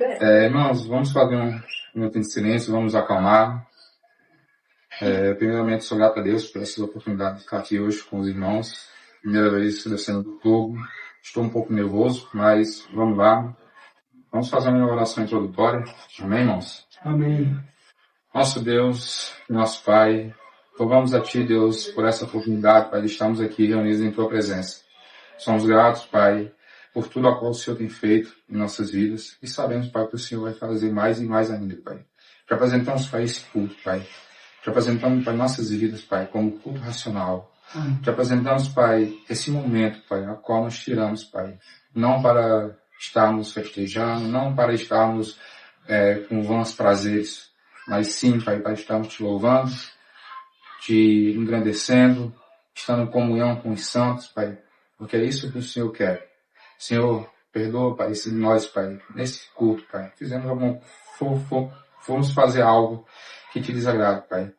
Irmãos, vamos fazer um minuto de silêncio, vamos acalmar. Primeiramente, sou grato a Deus por essa oportunidade de estar aqui hoje com os irmãos. Primeira vez descendo do tubo. Estou um pouco nervoso, mas vamos lá. Vamos fazer uma oração introdutória. Amém, irmãos? Amém. Nosso Deus, nosso Pai, louvamos a Ti, Deus, por essa oportunidade, Pai, de estarmos aqui reunidos em Tua presença. Somos gratos, Pai, por tudo a qual o Senhor tem feito em nossas vidas e sabemos, Pai, que o Senhor vai fazer mais e mais ainda, Pai. Te apresentamos, Pai, esse culto, Pai. Te apresentamos, Pai, nossas vidas, Pai, como culto racional. Te apresentamos, Pai, esse momento, Pai, a qual nós tiramos, Pai, não para estarmos festejando, não para estarmos com vãos prazeres, mas sim, Pai, para estarmos te louvando, te engrandecendo, estando em comunhão com os santos, Pai, porque é isso que o Senhor quer. Senhor, perdoa, Pai, se nós, Pai, nesse culto, Pai, fomos fazer algo que te desagrada, Pai.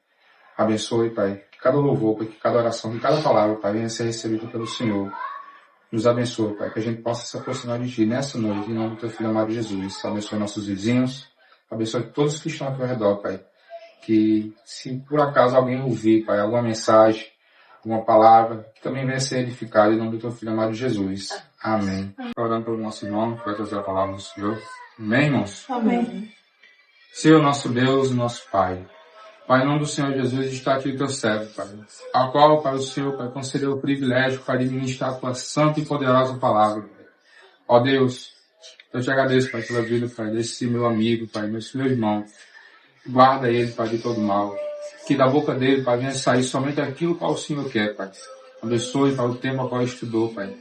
Abençoe, Pai, que cada louvor, que cada oração, que cada palavra, Pai, venha ser recebida pelo Senhor. Nos abençoe, Pai, que a gente possa se aproximar de Ti nessa noite, em nome do Teu Filho amado Jesus. Abençoe nossos vizinhos, abençoe todos que estão ao teu redor, Pai. Que se por acaso alguém ouvir, Pai, alguma mensagem, alguma palavra, que também venha ser edificado em nome do Teu Filho amado Jesus. Amém. Orando pelo nosso irmão, que vai trazer a palavra do Senhor. Amém, irmãos? Amém. Senhor, nosso Deus e nosso Pai. Pai, em nome do Senhor Jesus, está aqui o Teu servo, Pai. Ao qual, Pai, o Senhor, Pai, concedeu o privilégio, Pai, de ministrar a Tua santa e poderosa palavra, Pai. Ó Deus, eu te agradeço, Pai, pela vida, Pai, desse meu amigo, Pai, meu irmão. Guarda ele, Pai, de todo mal. Que da boca dele, Pai, venha sair somente aquilo que o Senhor quer, Pai. Abençoe, Pai, o tema qual estudou, Pai.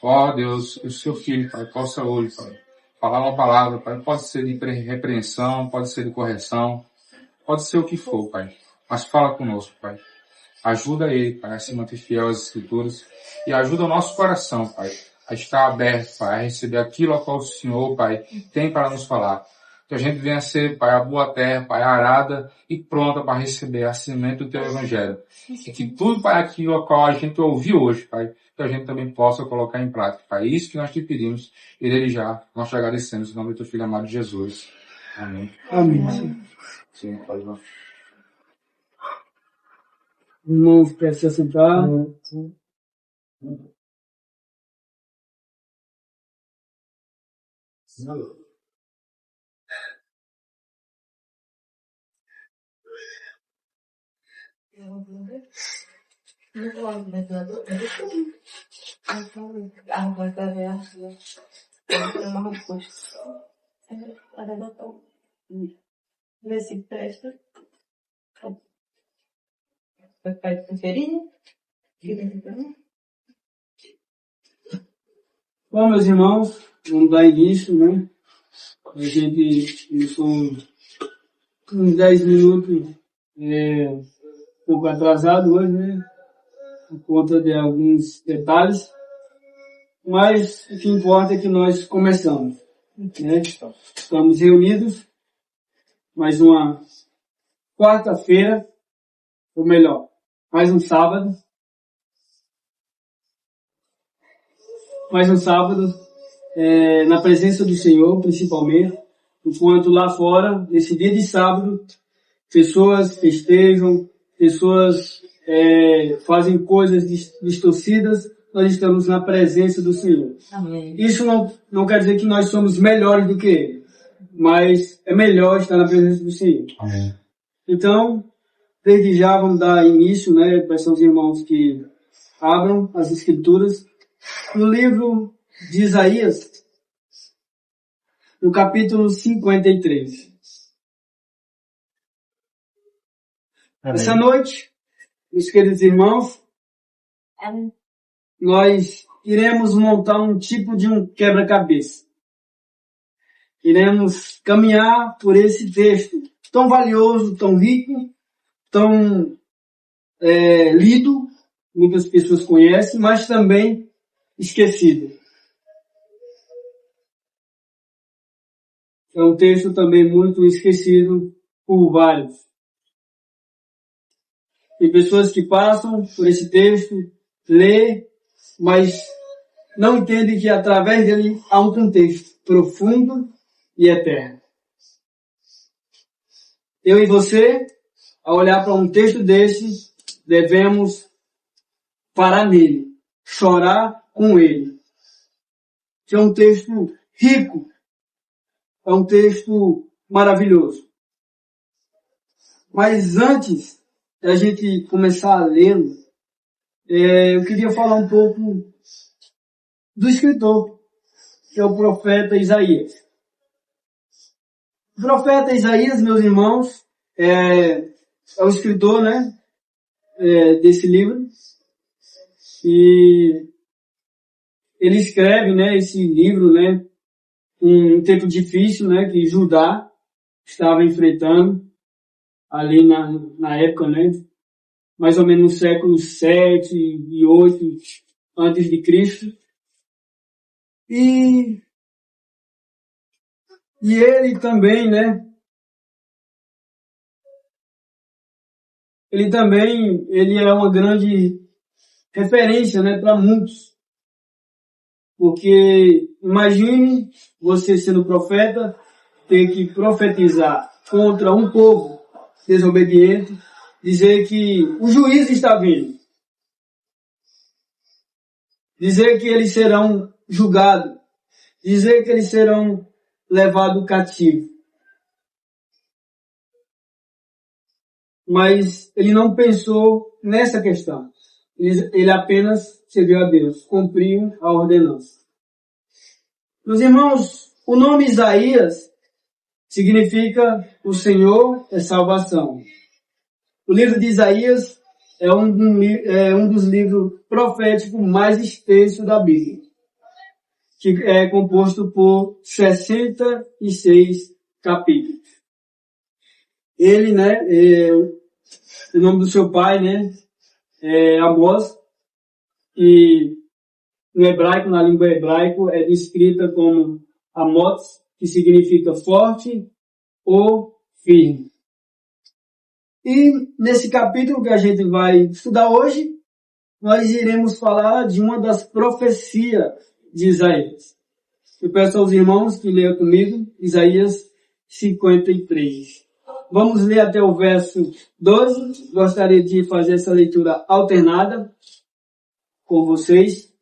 Ó Deus, o seu filho, Pai, possa hoje, Pai, falar uma palavra, Pai, pode ser de repreensão, pode ser de correção, pode ser o que for, Pai. Mas fala conosco, Pai. Ajuda ele, Pai, a se manter fiel às Escrituras e ajuda o nosso coração, Pai, a estar aberto, Pai, a receber aquilo a qual o Senhor, Pai, tem para nos falar. Que a gente venha ser, Pai, a boa terra, Pai, arada e pronta para receber a semente do Teu Evangelho. E que tudo, Pai, aquilo a qual a gente ouviu hoje, Pai, que a gente também possa colocar em prática. Pai, isso que nós te pedimos e desde já nós te agradecemos em nome do Teu Filho amado Jesus. Amém. Amém. Sim, pode ir. Irmãos, para se assentar. Vê se presta. Vai conferir? Bom, meus irmãos, vamos dar início, né? A gente começou uns 10 minutos, um pouco atrasado hoje, né? Por conta de alguns detalhes. Mas o que importa é que nós começamos, né? Estamos reunidos, mais uma quarta-feira, ou melhor, mais um sábado, na presença do Senhor, principalmente, enquanto lá fora, nesse dia de sábado, pessoas festejam, pessoas fazem coisas distorcidas, nós estamos na presença do Senhor. Amém. Isso não quer dizer que nós somos melhores do que Ele, mas é melhor estar na presença do Senhor. Amém. Então, desde já vamos dar início, né, para os irmãos que abram as Escrituras, no livro de Isaías, no capítulo 53. Amém. Essa noite, meus queridos irmãos, nós iremos montar um tipo de um quebra-cabeça. Iremos caminhar por esse texto tão valioso, tão rico, tão lido, muitas pessoas conhecem, mas também esquecido. É um texto também muito esquecido por vários. Tem pessoas que passam por esse texto, lê, mas não entendem que através dele há um contexto profundo e eterna. Eu e você, ao olhar para um texto desse, devemos parar nele, chorar com ele. Que é um texto rico, é um texto maravilhoso. Mas antes da gente começar a lê-lo, eu queria falar um pouco do escritor, que é o profeta Isaías. O profeta Isaías, meus irmãos, é o escritor, né, desse livro. E ele escreve, né, esse livro, né, um tempo difícil, né, que Judá estava enfrentando ali na época, né, mais ou menos no século 7 e 8 antes de Cristo. E ele também, né, ele é uma grande referência, né, para muitos. Porque imagine você sendo profeta, ter que profetizar contra um povo desobediente, dizer que o juiz está vindo, dizer que eles serão julgados, dizer que eles serão levados cativos. Mas ele não pensou nessa questão. Ele apenas serviu a Deus, cumpriu a ordenança. Meus irmãos, o nome Isaías significa o Senhor é salvação. O livro de Isaías é um dos livros proféticos mais extensos da Bíblia, que é composto por 66 capítulos. Ele, né, o nome do seu pai, né, é Amós, e no hebraico, na língua hebraica, é descrita como Amós, que significa forte ou firme. E nesse capítulo que a gente vai estudar hoje, nós iremos falar de uma das profecias de Isaías. Eu peço aos irmãos que leiam comigo Isaías 53. Vamos ler até o verso 12. Gostaria de fazer essa leitura alternada com vocês.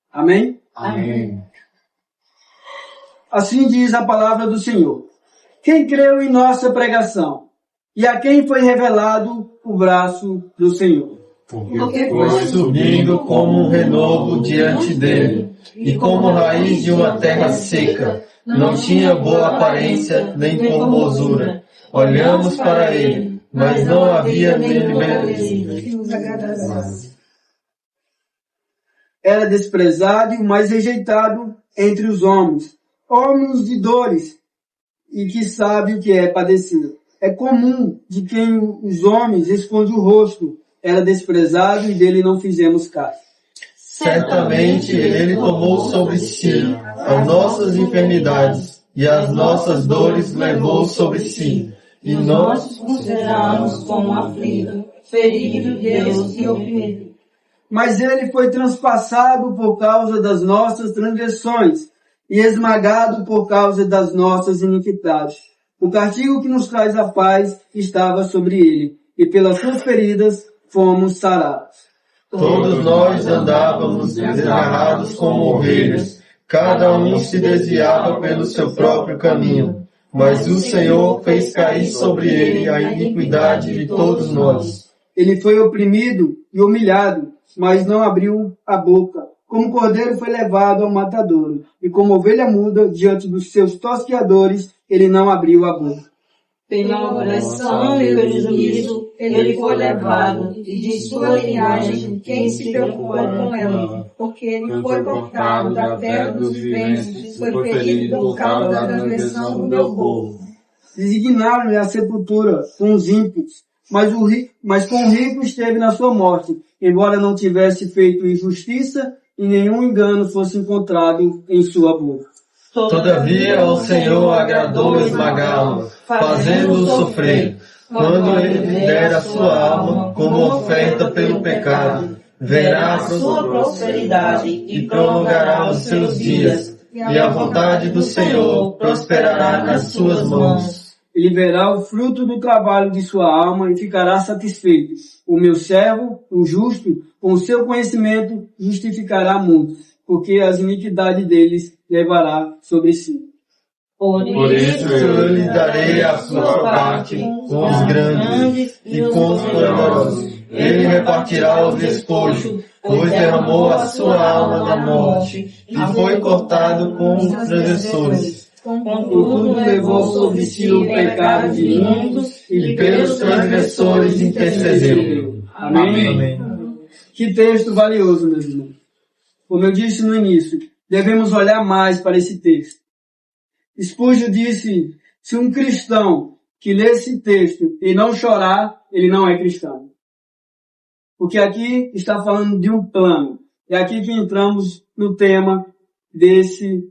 Amém? Amém. Assim diz a palavra do Senhor. Quem creu em nossa pregação? E a quem foi revelado o braço do Senhor? Porque foi subindo como um renovo diante dele, e como raiz de uma terra seca. Não tinha boa aparência, nem formosura. Olhamos para ele, mas não havia nele beleza. Era desprezado e o mais rejeitado entre os homens, homens de dores, e que sabe o que é padecer. É comum de quem os homens escondem o rosto. Era desprezado e dele não fizemos caso. Certamente ele tomou sobre si as nossas enfermidades, e as nossas dores levou sobre si. E nós consideramos como aflito, ferido, Deus e oprimido. Mas ele foi transpassado por causa das nossas transgressões e esmagado por causa das nossas iniquidades. O castigo que nos traz a paz estava sobre ele, e pelas suas feridas fomos sarados. Todos nós andávamos desgarrados como ovelhas, cada um se desviava pelo seu próprio caminho. Mas o Senhor fez cair sobre ele a iniquidade de todos nós. Ele foi oprimido e humilhado, mas não abriu a boca. Como cordeiro foi levado ao matadouro, e como ovelha muda diante dos seus tosqueadores, ele não abriu a boca. Pela opressão e pelo juízo, ele foi levado, e de sua linhagem, quem se preocupou com ela? Porque ele foi cortado da terra dos viventes, foi ferido por causa da transgressão do meu povo. Designaram-lhe a sepultura com os ímpios, mas com o rico esteve na sua morte, embora não tivesse feito injustiça e nenhum engano fosse encontrado em sua boca. Todavia ao Senhor agradou esmagá-lo, fazendo-o sofrer. Quando ele lhe der a sua alma como oferta pelo pecado, verá a sua prosperidade e prolongará os seus dias, e a vontade do Senhor prosperará nas suas mãos. Ele verá o fruto do trabalho de sua alma e ficará satisfeito. O meu servo, o justo, com o seu conhecimento, justificará muitos, porque as iniquidades deles levará sobre si. Por isso eu lhe darei a sua parte com os grandes e com os poderosos. Ele repartirá o despojo, pois derramou a sua alma na morte e foi cortado com os transgressores. Contudo, levou sobre si o pecado de muitos E pelos transgressores intercedeu. Amém. Que texto valioso, meus irmãos. Como eu disse no início, devemos olhar mais para esse texto. Spurgeon disse, se um cristão que lê esse texto e não chorar, ele não é cristão. Porque aqui está falando de um plano. É aqui que entramos no tema desse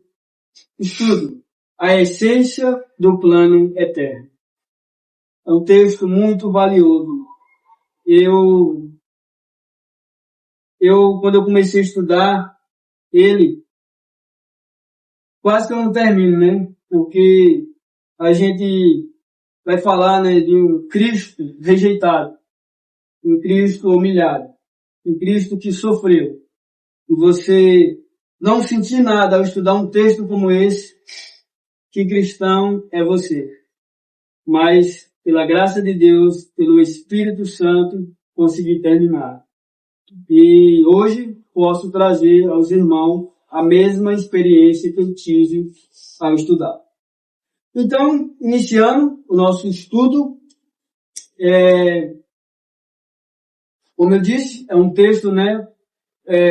estudo. A essência do plano eterno. É um texto muito valioso. Quando eu comecei a estudar ele, quase que eu não termino, né? Porque a gente vai falar, né, de um Cristo rejeitado, um Cristo humilhado, um Cristo que sofreu. E você não sentir nada ao estudar um texto como esse, que cristão é você. Mas, pela graça de Deus, pelo Espírito Santo, consegui terminar. E hoje posso trazer aos irmãos a mesma experiência que eu tive ao estudar. Então, iniciando o nosso estudo, como eu disse, é um texto, né,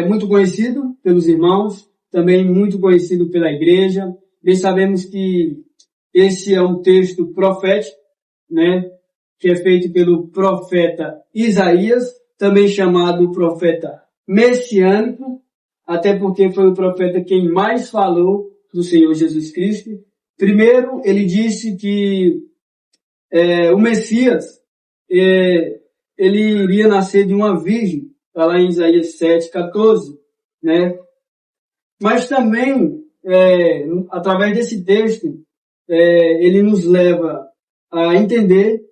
muito conhecido pelos irmãos, também muito conhecido pela igreja. Bem sabemos que esse é um texto profético, né, que é feito pelo profeta Isaías, também chamado profeta messiânico, até porque foi o profeta quem mais falou do Senhor Jesus Cristo. Primeiro, ele disse que o Messias, ele iria nascer de uma virgem, está lá em Isaías 7:14, né? Mas também, através desse texto, ele nos leva a entender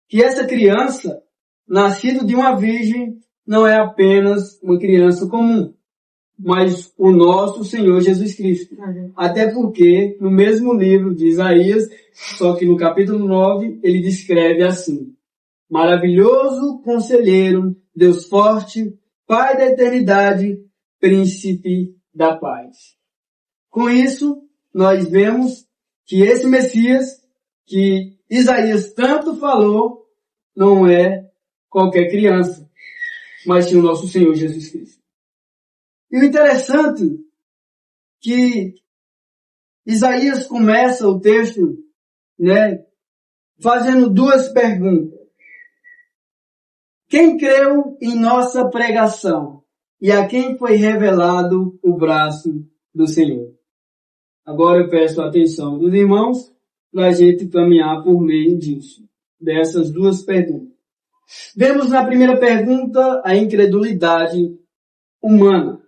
que essa criança, nascida de uma virgem, não é apenas uma criança comum, mas o nosso Senhor Jesus Cristo. Até porque, no mesmo livro de Isaías, só que no capítulo 9, ele descreve assim: maravilhoso conselheiro, Deus forte, Pai da eternidade, príncipe da paz. Com isso, nós vemos que esse Messias, que Isaías tanto falou, não é qualquer criança, mas sim o nosso Senhor Jesus Cristo. E o interessante é que Isaías começa o texto, né, fazendo duas perguntas. Quem creu em nossa pregação e a quem foi revelado o braço do Senhor? Agora eu peço a atenção dos irmãos para a gente caminhar por meio disso, dessas duas perguntas. Vemos na primeira pergunta a incredulidade humana,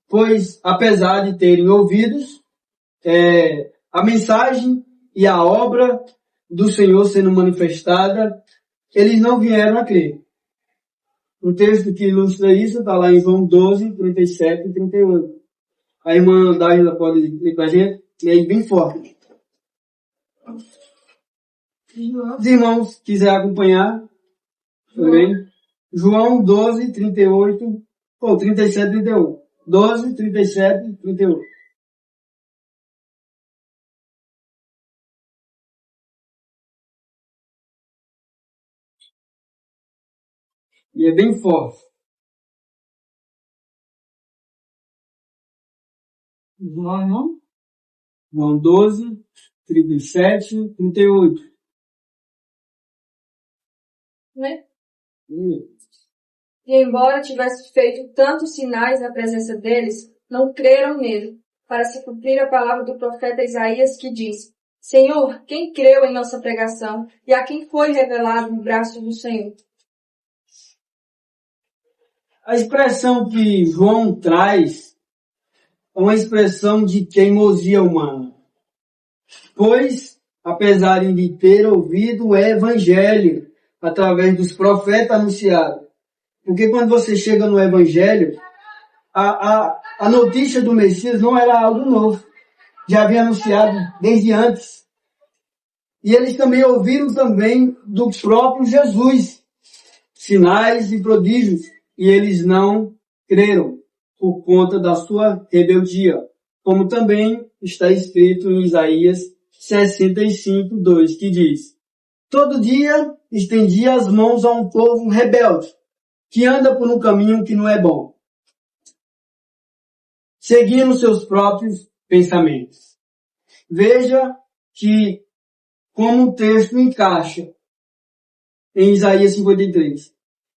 pois apesar de terem ouvidos a mensagem e a obra do Senhor sendo manifestada, eles não vieram a crer. O texto que ilustra isso está lá em João 12, 37 e 38. A irmã Dáila pode ler para a gente, e aí bem forte. Os irmãos quiserem acompanhar, também. João 12, 38, 37 e 38. 12, 37 e 38. E é bem forte. João 12, 37 e 38. Né? E embora tivesse feito tantos sinais na presença deles, não creram nele, para se cumprir a palavra do profeta Isaías que diz: Senhor, quem creu em nossa pregação e a quem foi revelado o braço do Senhor? A expressão que João traz é uma expressão de teimosia humana. Pois, apesar de ter ouvido o evangelho através dos profetas anunciados, porque quando você chega no evangelho, a notícia do Messias não era algo novo. Já havia anunciado desde antes. E eles também ouviram também do próprio Jesus, sinais e prodígios, e eles não creram por conta da sua rebeldia, como também está escrito em Isaías 65:2, que diz: todo dia estendia as mãos a um povo rebelde, que anda por um caminho que não é bom, seguindo seus próprios pensamentos. Veja que como o texto encaixa em Isaías 53.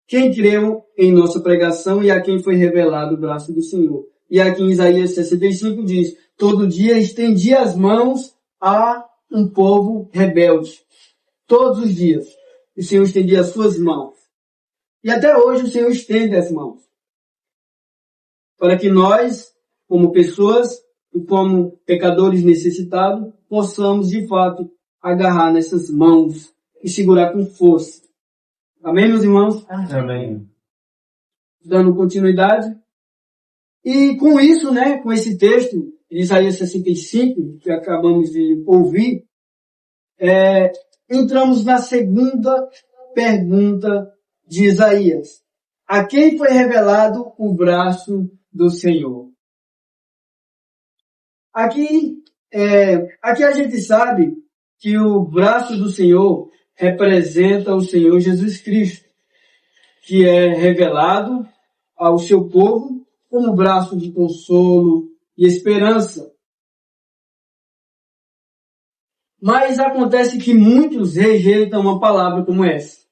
Quem creu em nossa pregação e a quem foi revelado o braço do Senhor. E aqui em Isaías 65 diz: todo dia estendia as mãos a um povo rebelde. Todos os dias o Senhor estendia as suas mãos. E até hoje o Senhor estende as mãos. Para que nós, como pessoas e como pecadores necessitados, possamos de fato agarrar nessas mãos e segurar com força. Amém, meus irmãos? Amém. Dando continuidade. E com isso, né, com esse texto de Isaías 65, que acabamos de ouvir, entramos na segunda pergunta de Isaías. A quem foi revelado o braço do Senhor? Aqui a gente sabe que o braço do Senhor representa o Senhor Jesus Cristo, que é revelado ao seu povo como braço de consolo e esperança. Mas acontece que muitos rejeitam uma palavra como essa.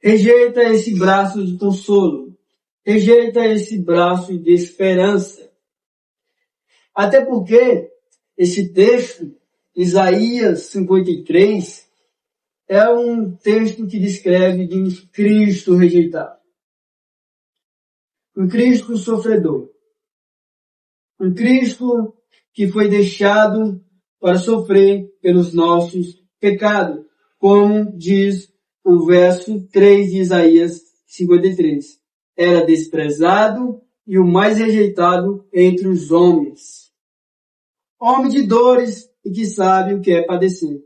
Rejeita esse braço de consolo. Rejeita esse braço de esperança. Até porque esse texto, Isaías 53, é um texto que descreve de um Cristo rejeitado. Um Cristo sofredor. Um Cristo que foi deixado para sofrer pelos nossos pecados, como diz o verso 3 de Isaías 53. Era desprezado e o mais rejeitado entre os homens. Homem de dores e que sabe o que é padecer.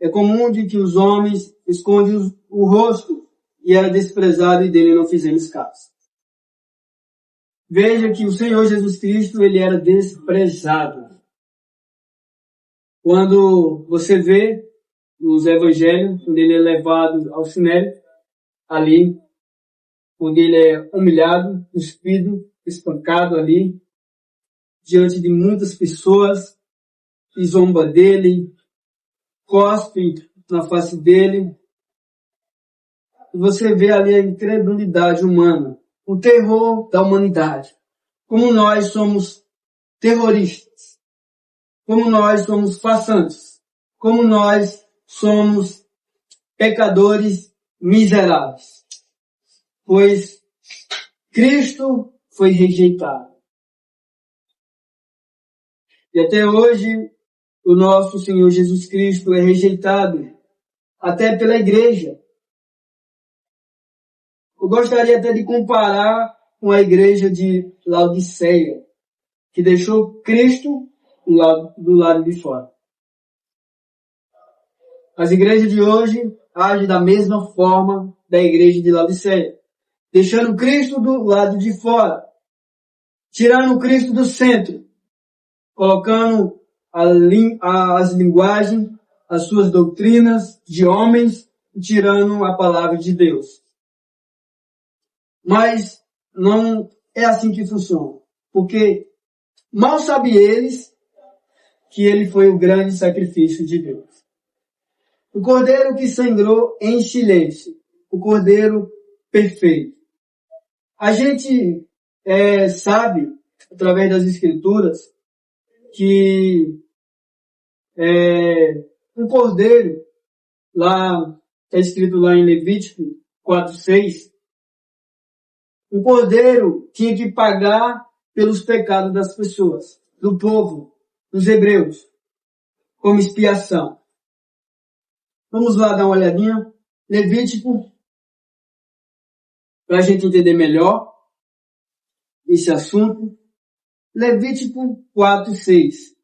É comum de que os homens escondem o rosto e era desprezado e dele não fizemos caso. Veja que o Senhor Jesus Cristo, ele era desprezado. Quando você vê nos evangelhos, quando ele é levado ao sinédrio, ali, onde ele é humilhado, cuspido, espancado ali, diante de muitas pessoas, que zomba dele, cospe na face dele. E você vê ali a incredulidade humana, o terror da humanidade. Como nós somos terroristas, como nós somos façantes, como nós somos pecadores miseráveis. Pois Cristo foi rejeitado. E até hoje, o nosso Senhor Jesus Cristo é rejeitado, até pela igreja. Eu gostaria até de comparar com a igreja de Laodiceia, que deixou Cristo do lado de fora. As igrejas de hoje agem da mesma forma da igreja de Laodiceia, deixando Cristo do lado de fora, tirando Cristo do centro, colocando as linguagens, as suas doutrinas de homens, tirando a palavra de Deus. Mas não é assim que funciona, porque mal sabem eles que ele foi o grande sacrifício de Deus. O cordeiro que sangrou em silêncio, o cordeiro perfeito. A gente sabe, através das escrituras, que um cordeiro, lá está escrito lá em Levítico 4:6, um cordeiro tinha que pagar pelos pecados das pessoas, do povo, dos hebreus, como expiação. Vamos lá dar uma olhadinha. Levítico, para a gente entender melhor esse assunto. Levítico 4:6.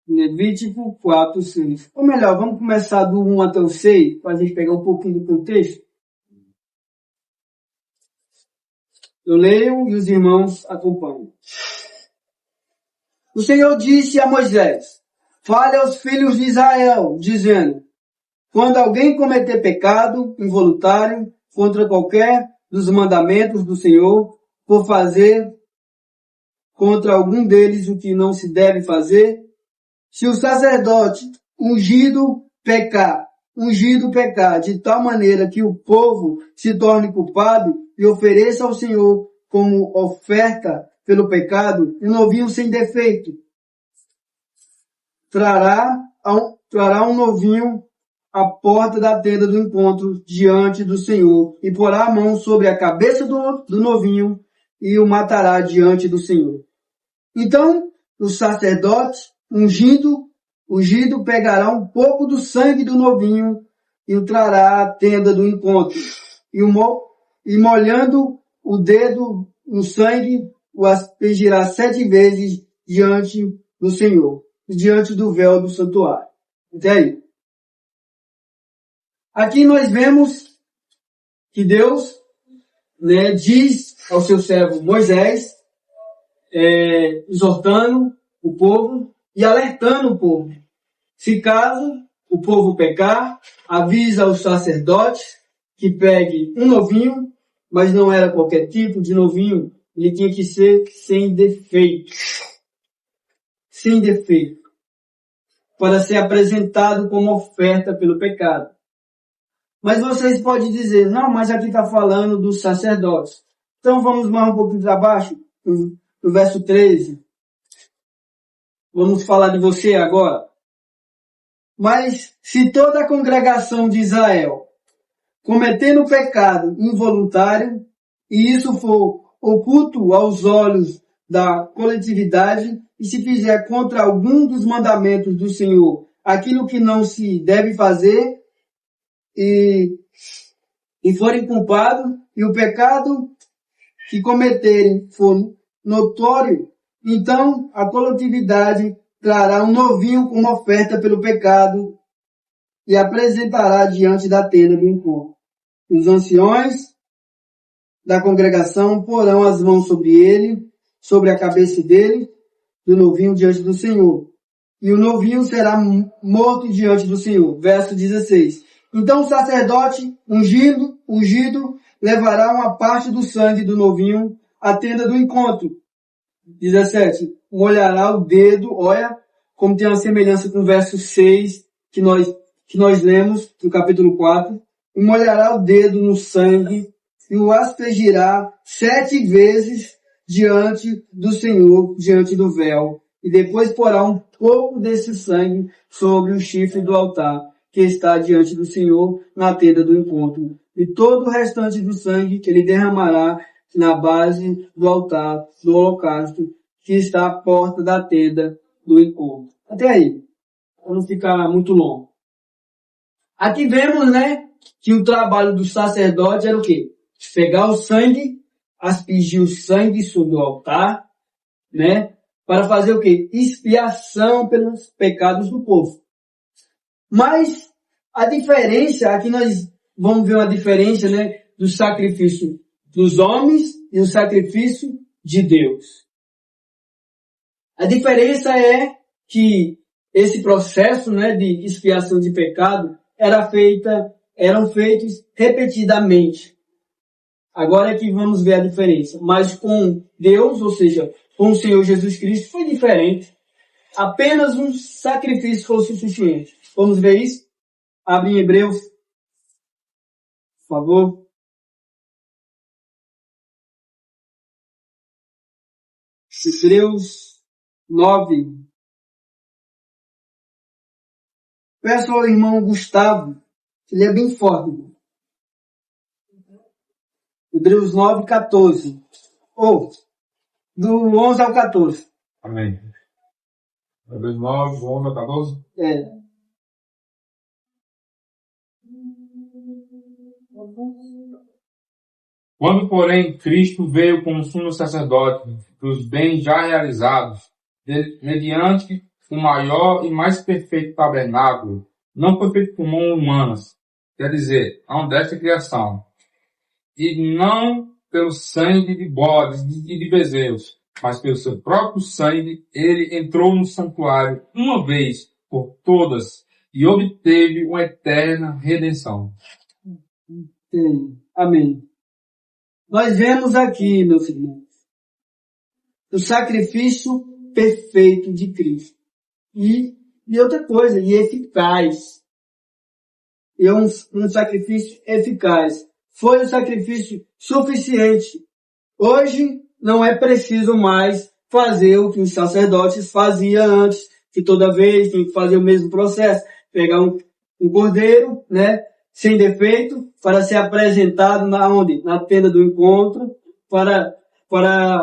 Levítico 4:6. Ou melhor, vamos começar do 1 até o 6, para a gente pegar um pouquinho do contexto. Eu leio e os irmãos acompanham. O Senhor disse a Moisés: fale aos filhos de Israel, dizendo: quando alguém cometer pecado involuntário contra qualquer dos mandamentos do Senhor, por fazer contra algum deles o que não se deve fazer, se o sacerdote ungido pecar de tal maneira que o povo se torne culpado e ofereça ao Senhor como oferta pelo pecado um novinho sem defeito, trará um novinho à porta da tenda do encontro diante do Senhor e porá a mão sobre a cabeça do novinho e o matará diante do Senhor. Então, o sacerdote ungido pegará um pouco do sangue do novinho e o trará à tenda do encontro e molhando o dedo no sangue, o aspergirá 7 vezes diante do Senhor, diante do véu do santuário. Até aí. Aqui nós vemos que Deus, diz ao seu servo Moisés, exortando o povo e alertando o povo. Se caso o povo pecar, avisa os sacerdotes que pegue um novinho, mas não era qualquer tipo de novinho, ele tinha que ser sem defeito. Sem defeito. Para ser apresentado como oferta pelo pecado. Mas vocês podem dizer, não, mas aqui está falando dos sacerdotes. Então vamos mais um pouquinho para baixo, no verso 13. Vamos falar de você agora. Mas se toda a congregação de Israel cometendo pecado involuntário, e isso for oculto aos olhos da coletividade, e se fizer contra algum dos mandamentos do Senhor aquilo que não se deve fazer, e forem culpados, e o pecado que cometerem for notório, então a coletividade trará um novinho como oferta pelo pecado e apresentará diante da tenda do encontro. Os anciões da congregação porão as mãos sobre ele, sobre a cabeça dele, do novinho diante do Senhor. E o novinho será morto diante do Senhor. Verso 16. Então o sacerdote ungido levará uma parte do sangue do novinho à tenda do encontro. 17. Molhará o dedo, olha como tem uma semelhança com o verso 6 que nós lemos no capítulo 4. E molhará o dedo no sangue e o aspergirá 7 vezes diante do Senhor, diante do véu. E depois porá um pouco desse sangue sobre o chifre do altar que está diante do Senhor na tenda do encontro. E todo o restante do sangue que ele derramará na base do altar do holocausto que está à porta da tenda do encontro. Até aí, para não ficar muito longo. Aqui vemos, que o trabalho do sacerdote era o quê? Pegar o sangue, aspergir o sangue sobre o altar, para fazer o quê? Expiação pelos pecados do povo. Mas a diferença, aqui nós vamos ver uma diferença, do sacrifício dos homens e o sacrifício de Deus. A diferença é que esse processo, de expiação de pecado eram feitos repetidamente. Agora é que vamos ver a diferença. Mas com Deus, ou seja, com o Senhor Jesus Cristo, foi diferente. Apenas um sacrifício foi suficiente. Vamos ver isso? Abre em Hebreus, por favor. Hebreus 9. Peço ao irmão Gustavo, que ele é bem forte. Irmão. Hebreus 9, 14. Ou, do 11 ao 14. Amém. Hebreus 9, 11 a 14. É. Quando, porém, Cristo veio como sumo sacerdote dos bens já realizados, mediante o maior e mais perfeito tabernáculo, não foi feito por mãos humanas, quer dizer, não desta criação, e não pelo sangue de bodes e de bezerros, mas pelo seu próprio sangue, ele entrou no santuário uma vez por todas e obteve uma eterna redenção. Sim. Amém. Nós vemos aqui, meus irmãos, o sacrifício perfeito de Cristo. E outra coisa, e eficaz. E um sacrifício eficaz. Foi um sacrifício suficiente. Hoje não é preciso mais fazer o que os sacerdotes faziam antes, que toda vez tem que fazer o mesmo processo. Pegar um cordeiro, né, sem defeito, para ser apresentado na tenda do encontro, para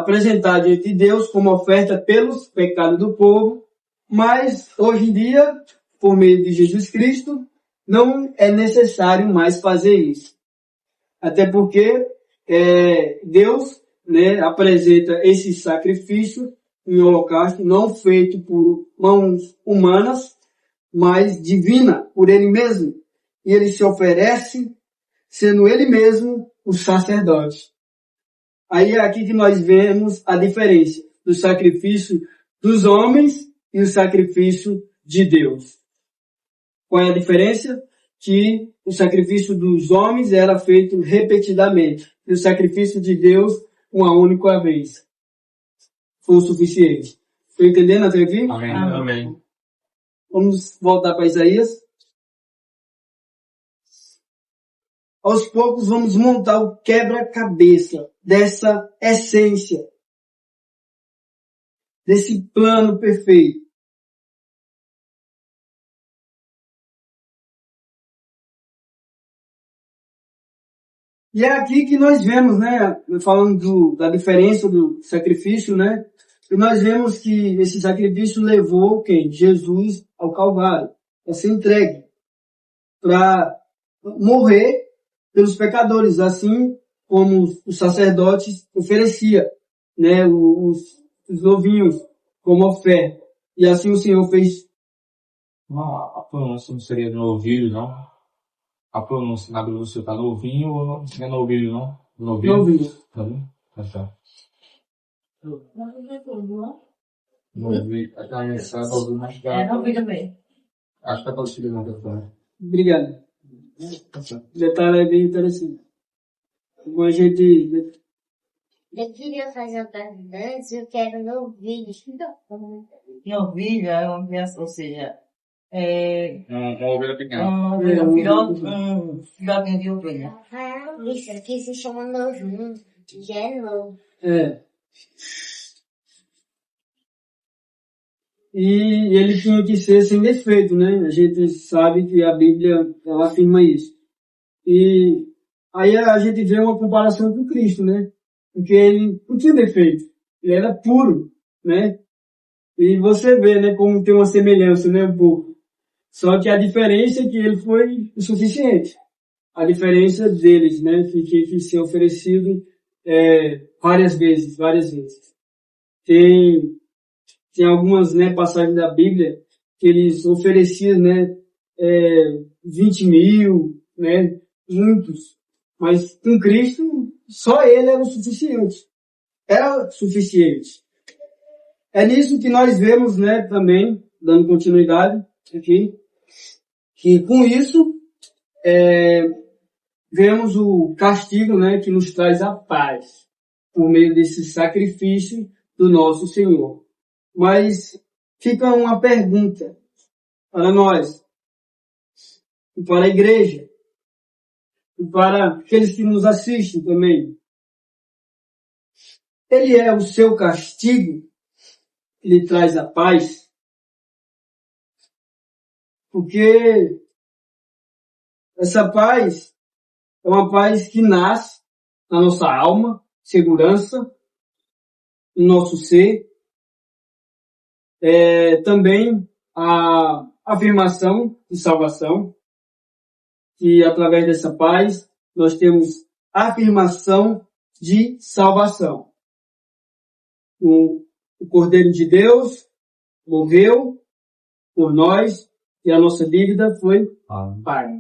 apresentar diante de Deus como oferta pelos pecados do povo. Mas, hoje em dia, por meio de Jesus Cristo, não é necessário mais fazer isso. Até porque Deus, né, apresenta esse sacrifício em holocausto, não feito por mãos humanas, mas divina, por Ele mesmo. E Ele se oferece, sendo Ele mesmo o sacerdote. Aí é aqui que nós vemos a diferença do sacrifício dos homens e o sacrifício de Deus. Qual é a diferença? Que o sacrifício dos homens era feito repetidamente. E o sacrifício de Deus, uma única vez. Foi o suficiente. Estou entendendo até aqui? Amém. Amém. Vamos voltar para Isaías. Aos poucos vamos montar o quebra-cabeça dessa essência, desse plano perfeito. E é aqui que nós vemos, né, falando da diferença do sacrifício, né, e nós vemos que esse sacrifício levou quem? Jesus ao Calvário, a ser entregue, para morrer pelos pecadores, assim como os sacerdotes ofereciam, né, os novinhos como oferta. E assim o Senhor fez. Não, a pronúncia não seria novilho, não? A pronúncia na Bíblia você tá novinho ou não é novilho, não? Novilho? Novinho. Tá bom? Tá. Novilho. Tá engraçado, novilho, mas tá. É, não vi também. Acho que tá parecido na questão. Obrigado. Tá certo. O detalhe é bem interessante. Como a gente... Eu queria fazer o dança, eu quero novilho. Novilho é uma criança, ou seja, é Uma ovelha pequena. um filhotinho de ovelha. Isso aqui se chama novinho, que é novo. E ele tinha que ser sem defeito, né? A gente sabe que a Bíblia, ela afirma isso. E aí a gente vê uma comparação com Cristo, né? Porque ele não tinha defeito. Ele era puro, né? E você vê, né, como tem uma semelhança, né, um pouco. Só que a diferença é que ele foi o suficiente. A diferença deles, né, que ser oferecido várias vezes. Tem algumas, né, passagens da Bíblia que eles ofereciam, né, 20 mil, né, muitos. Mas com Cristo, só Ele era o suficiente. Era suficiente. É nisso que nós vemos, né, também, dando continuidade aqui, que com isso, vemos o castigo, né, que nos traz a paz, por meio desse sacrifício do nosso Senhor. Mas fica uma pergunta para nós, e para a igreja, e para aqueles que nos assistem também. Ele é o seu castigo que lhe traz a paz? Porque essa paz é uma paz que nasce na nossa alma, segurança, no nosso ser. Também a afirmação de salvação, que através dessa paz nós temos a afirmação de salvação. O Cordeiro de Deus morreu por nós e a nossa dívida foi paga.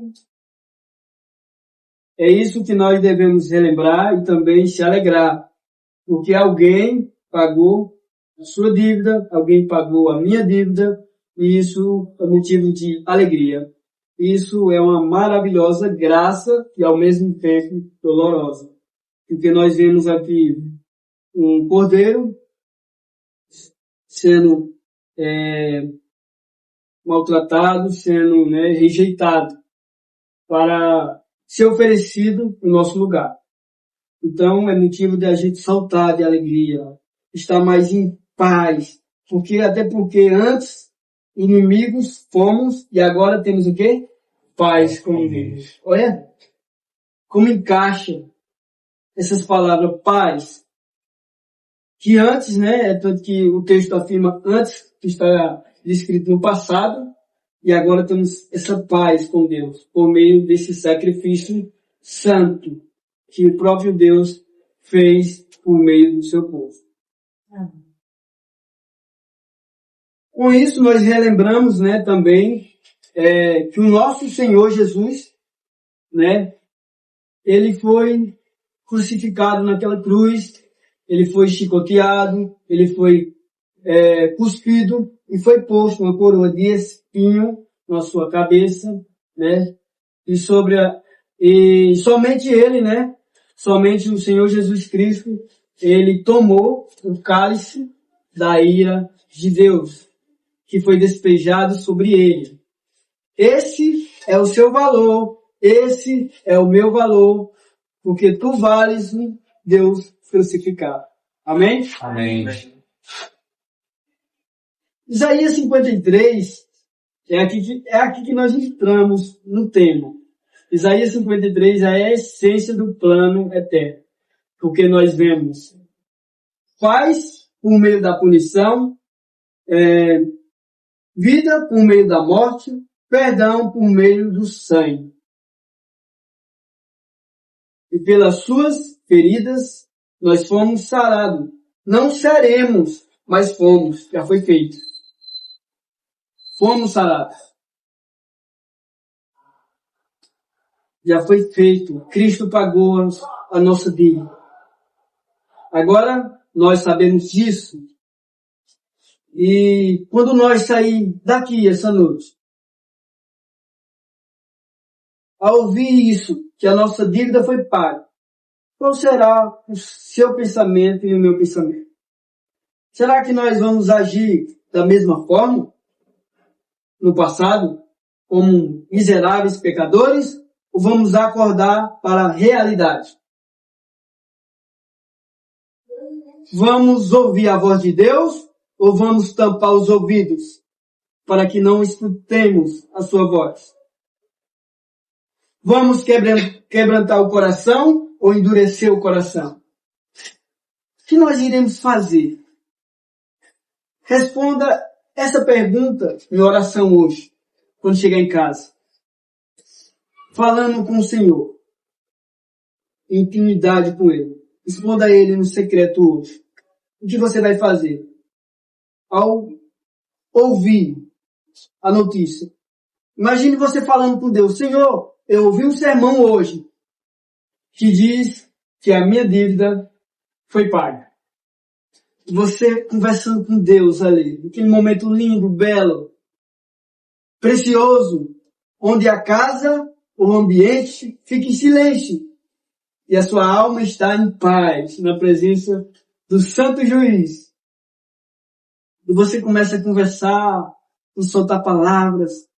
É isso que nós devemos relembrar e também se alegrar, porque alguém pagou a sua dívida, alguém pagou a minha dívida, e isso é motivo de alegria. Isso é uma maravilhosa graça e ao mesmo tempo dolorosa, porque nós vemos aqui um cordeiro sendo maltratado, sendo rejeitado para ser oferecido no nosso lugar. Então é motivo de a gente saltar de alegria, estar mais em paz, até porque antes inimigos fomos e agora temos o quê? Paz com Deus. Olha como encaixa essas palavras paz, que antes, tanto que o texto afirma antes, que está descrito no passado, e agora temos essa paz com Deus, por meio desse sacrifício santo, que o próprio Deus fez por meio do seu povo. Com isso, nós relembramos, também, que o nosso Senhor Jesus, ele foi crucificado naquela cruz, ele foi chicoteado, ele foi cuspido e foi posto uma coroa de espinho na sua cabeça, e somente ele, somente o Senhor Jesus Cristo, ele tomou o cálice da ira de Deus, que foi despejado sobre ele. Esse é o seu valor, esse é o meu valor, porque tu vales Deus crucificado. Amém? Amém. Isaías 53 é aqui que nós entramos no tema. Isaías 53 é a essência do plano eterno. Porque nós vemos paz por meio da punição, vida por meio da morte, perdão por meio do sangue. E pelas suas feridas nós fomos sarados. Não seremos, mas fomos. Já foi feito. Fomos sarados. Já foi feito. Cristo pagou a nossa dívida. Agora, nós sabemos disso. E quando nós sair daqui essa noite, ao ouvir isso, que a nossa dívida foi paga, qual será o seu pensamento e o meu pensamento? Será que nós vamos agir da mesma forma no passado, como miseráveis pecadores, ou vamos acordar para a realidade? Vamos ouvir a voz de Deus ou vamos tampar os ouvidos para que não escutemos a sua voz? Vamos quebrantar o coração ou endurecer o coração? O que nós iremos fazer? Responda essa pergunta em oração hoje, quando chegar em casa. Falando com o Senhor. Em intimidade com Ele. Responda a Ele no secreto hoje. O que você vai fazer? Ao ouvir a notícia. Imagine você falando com Deus. Senhor, eu ouvi um sermão hoje que diz que a minha dívida foi paga. Você conversando com Deus ali, naquele momento lindo, belo, precioso, onde a casa, o ambiente fica em silêncio e a sua alma está em paz, na presença do Santo Juiz. E você começa a conversar, a soltar palavras,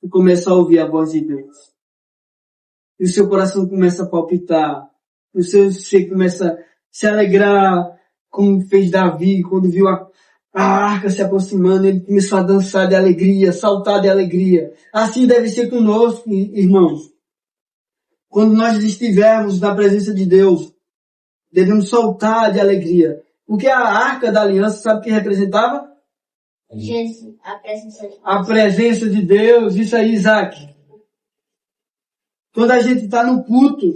e começa a ouvir a voz de Deus. E o seu coração começa a palpitar. E você começa a se alegrar, como fez Davi, quando viu a arca se aproximando, ele começou a dançar de alegria, saltar de alegria. Assim deve ser conosco, irmãos. Quando nós estivermos na presença de Deus, devemos saltar de alegria. Porque a arca da aliança, sabe o que representava? Jesus, a presença de Deus. A presença de Deus. Isso aí, Isaac. Quando a gente está no culto,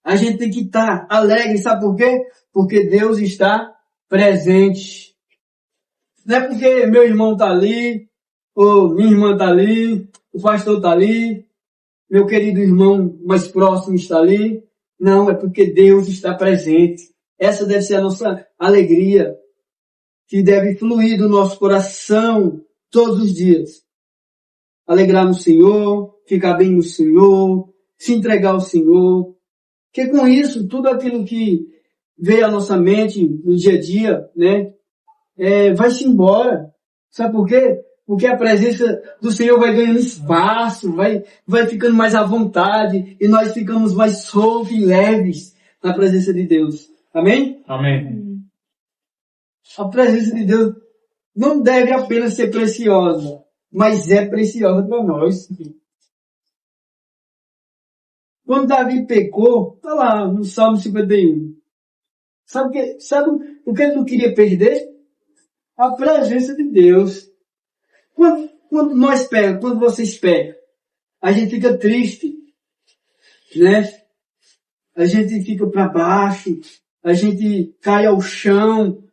a gente tem que estar alegre. Sabe por quê? Porque Deus está presente. Não é porque meu irmão está ali, ou minha irmã está ali, o pastor está ali, meu querido irmão mais próximo está ali. Não, é porque Deus está presente. Essa deve ser a nossa alegria, que deve fluir do nosso coração todos os dias. Alegrar no Senhor, ficar bem no Senhor, se entregar ao Senhor. Porque com isso, tudo aquilo que veio à nossa mente no dia a dia, né, vai-se embora. Sabe por quê? Porque a presença do Senhor vai ganhando espaço, vai ficando mais à vontade, e nós ficamos mais soltos e leves na presença de Deus. Amém? Amém. A presença de Deus não deve apenas ser preciosa, mas é preciosa para nós. Quando Davi pecou, está lá no Salmo 51. Sabe o que ele não queria perder? A presença de Deus. Quando nós pecamos, quando vocês pecam, a gente fica triste, né? A gente fica para baixo, a gente cai ao chão.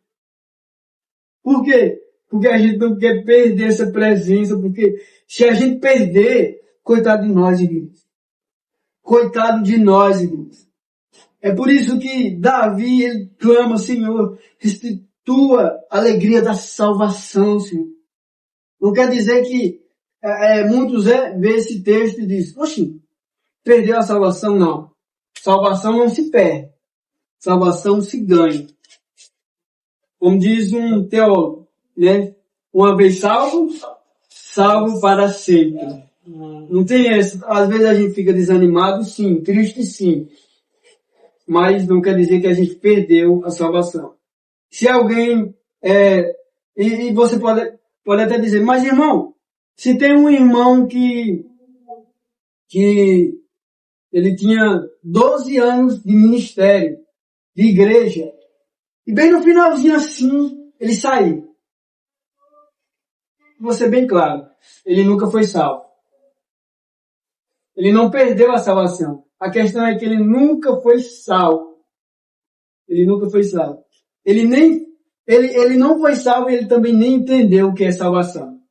Por quê? Porque a gente não quer perder essa presença, porque se a gente perder, coitado de nós, irmãos. Coitado de nós, irmãos. É por isso que Davi, ele clama, Senhor, restitua a alegria da salvação, Senhor. Não quer dizer que muitos vê esse texto e dizem, oxe, perdeu a salvação? Não. Salvação não se perde. Salvação se ganha. Como diz um teólogo, né? Uma vez salvo, salvo para sempre. Não tem essa. Às vezes a gente fica desanimado, sim, triste, sim. Mas não quer dizer que a gente perdeu a salvação. Se alguém... e você pode até dizer, mas irmão, se tem um irmão que ele tinha 12 anos de ministério, de igreja, e bem no finalzinho assim, ele saiu. Vou ser bem claro, ele nunca foi salvo. Ele não perdeu a salvação. A questão é que ele nunca foi salvo. Ele nunca foi salvo. Ele não foi salvo e ele também nem entendeu o que é salvação.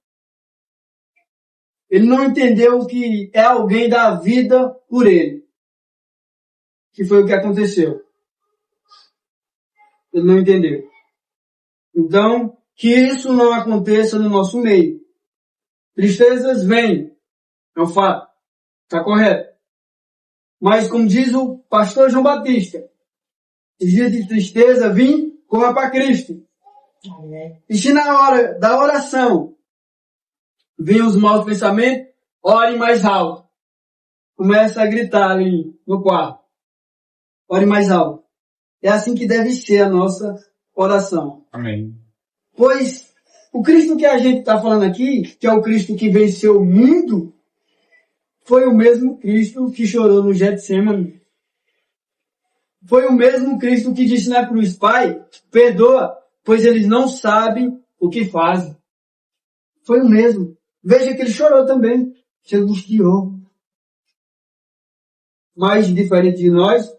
Ele não entendeu que é alguém dar a vida por ele. Que foi o que aconteceu. Ele não entendeu. Então, que isso não aconteça no nosso meio. Tristezas vêm. É um fato. Está correto. Mas como diz o pastor João Batista, os dias de tristeza vim, corra para Cristo. E se na hora da oração vem os maus pensamentos, ore mais alto. Começa a gritar ali no quarto. Ore mais alto. É assim que deve ser a nossa oração. Amém. Pois o Cristo que a gente está falando aqui, que é o Cristo que venceu o mundo, foi o mesmo Cristo que chorou no Getsemane. Foi o mesmo Cristo que disse na cruz, Pai, perdoa, pois eles não sabem o que fazem. Foi o mesmo. Veja que ele chorou também, se angustiou. Mas, diferente de nós,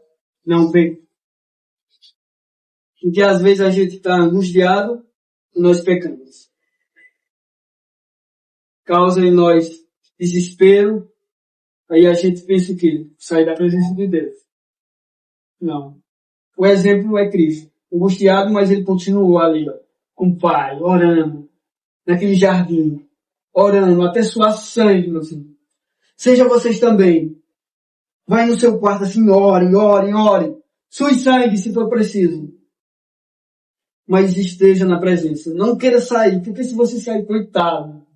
não peca. Porque às vezes a gente está angustiado e nós pecamos. Causa em nós desespero. Aí a gente pensa o quê? Sair da presença de Deus. Não. O exemplo é Cristo. Angustiado, mas ele continuou ali, ó, com o Pai, orando, naquele jardim, orando, até suar sangue, meu Senhor. Seja vocês também. Vai no seu quarto assim, ore, ore, ore. Sue sangue se for preciso. Mas esteja na presença. Não queira sair, porque se você sair, coitado,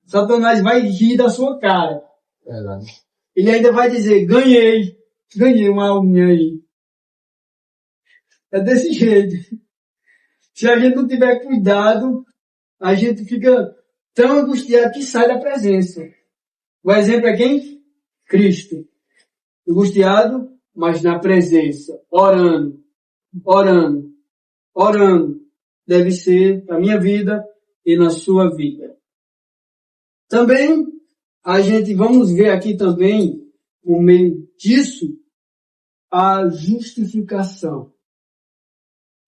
Satanás vai rir da sua cara. Verdade. Ele ainda vai dizer, ganhei uma alminha aí. É desse jeito. Se a gente não tiver cuidado, a gente fica tão angustiado que sai da presença. O exemplo é quem? Cristo. Angustiado, mas na presença. Orando, orando, orando. Deve ser na minha vida e na sua vida. Também, vamos ver aqui também, por meio disso, a justificação.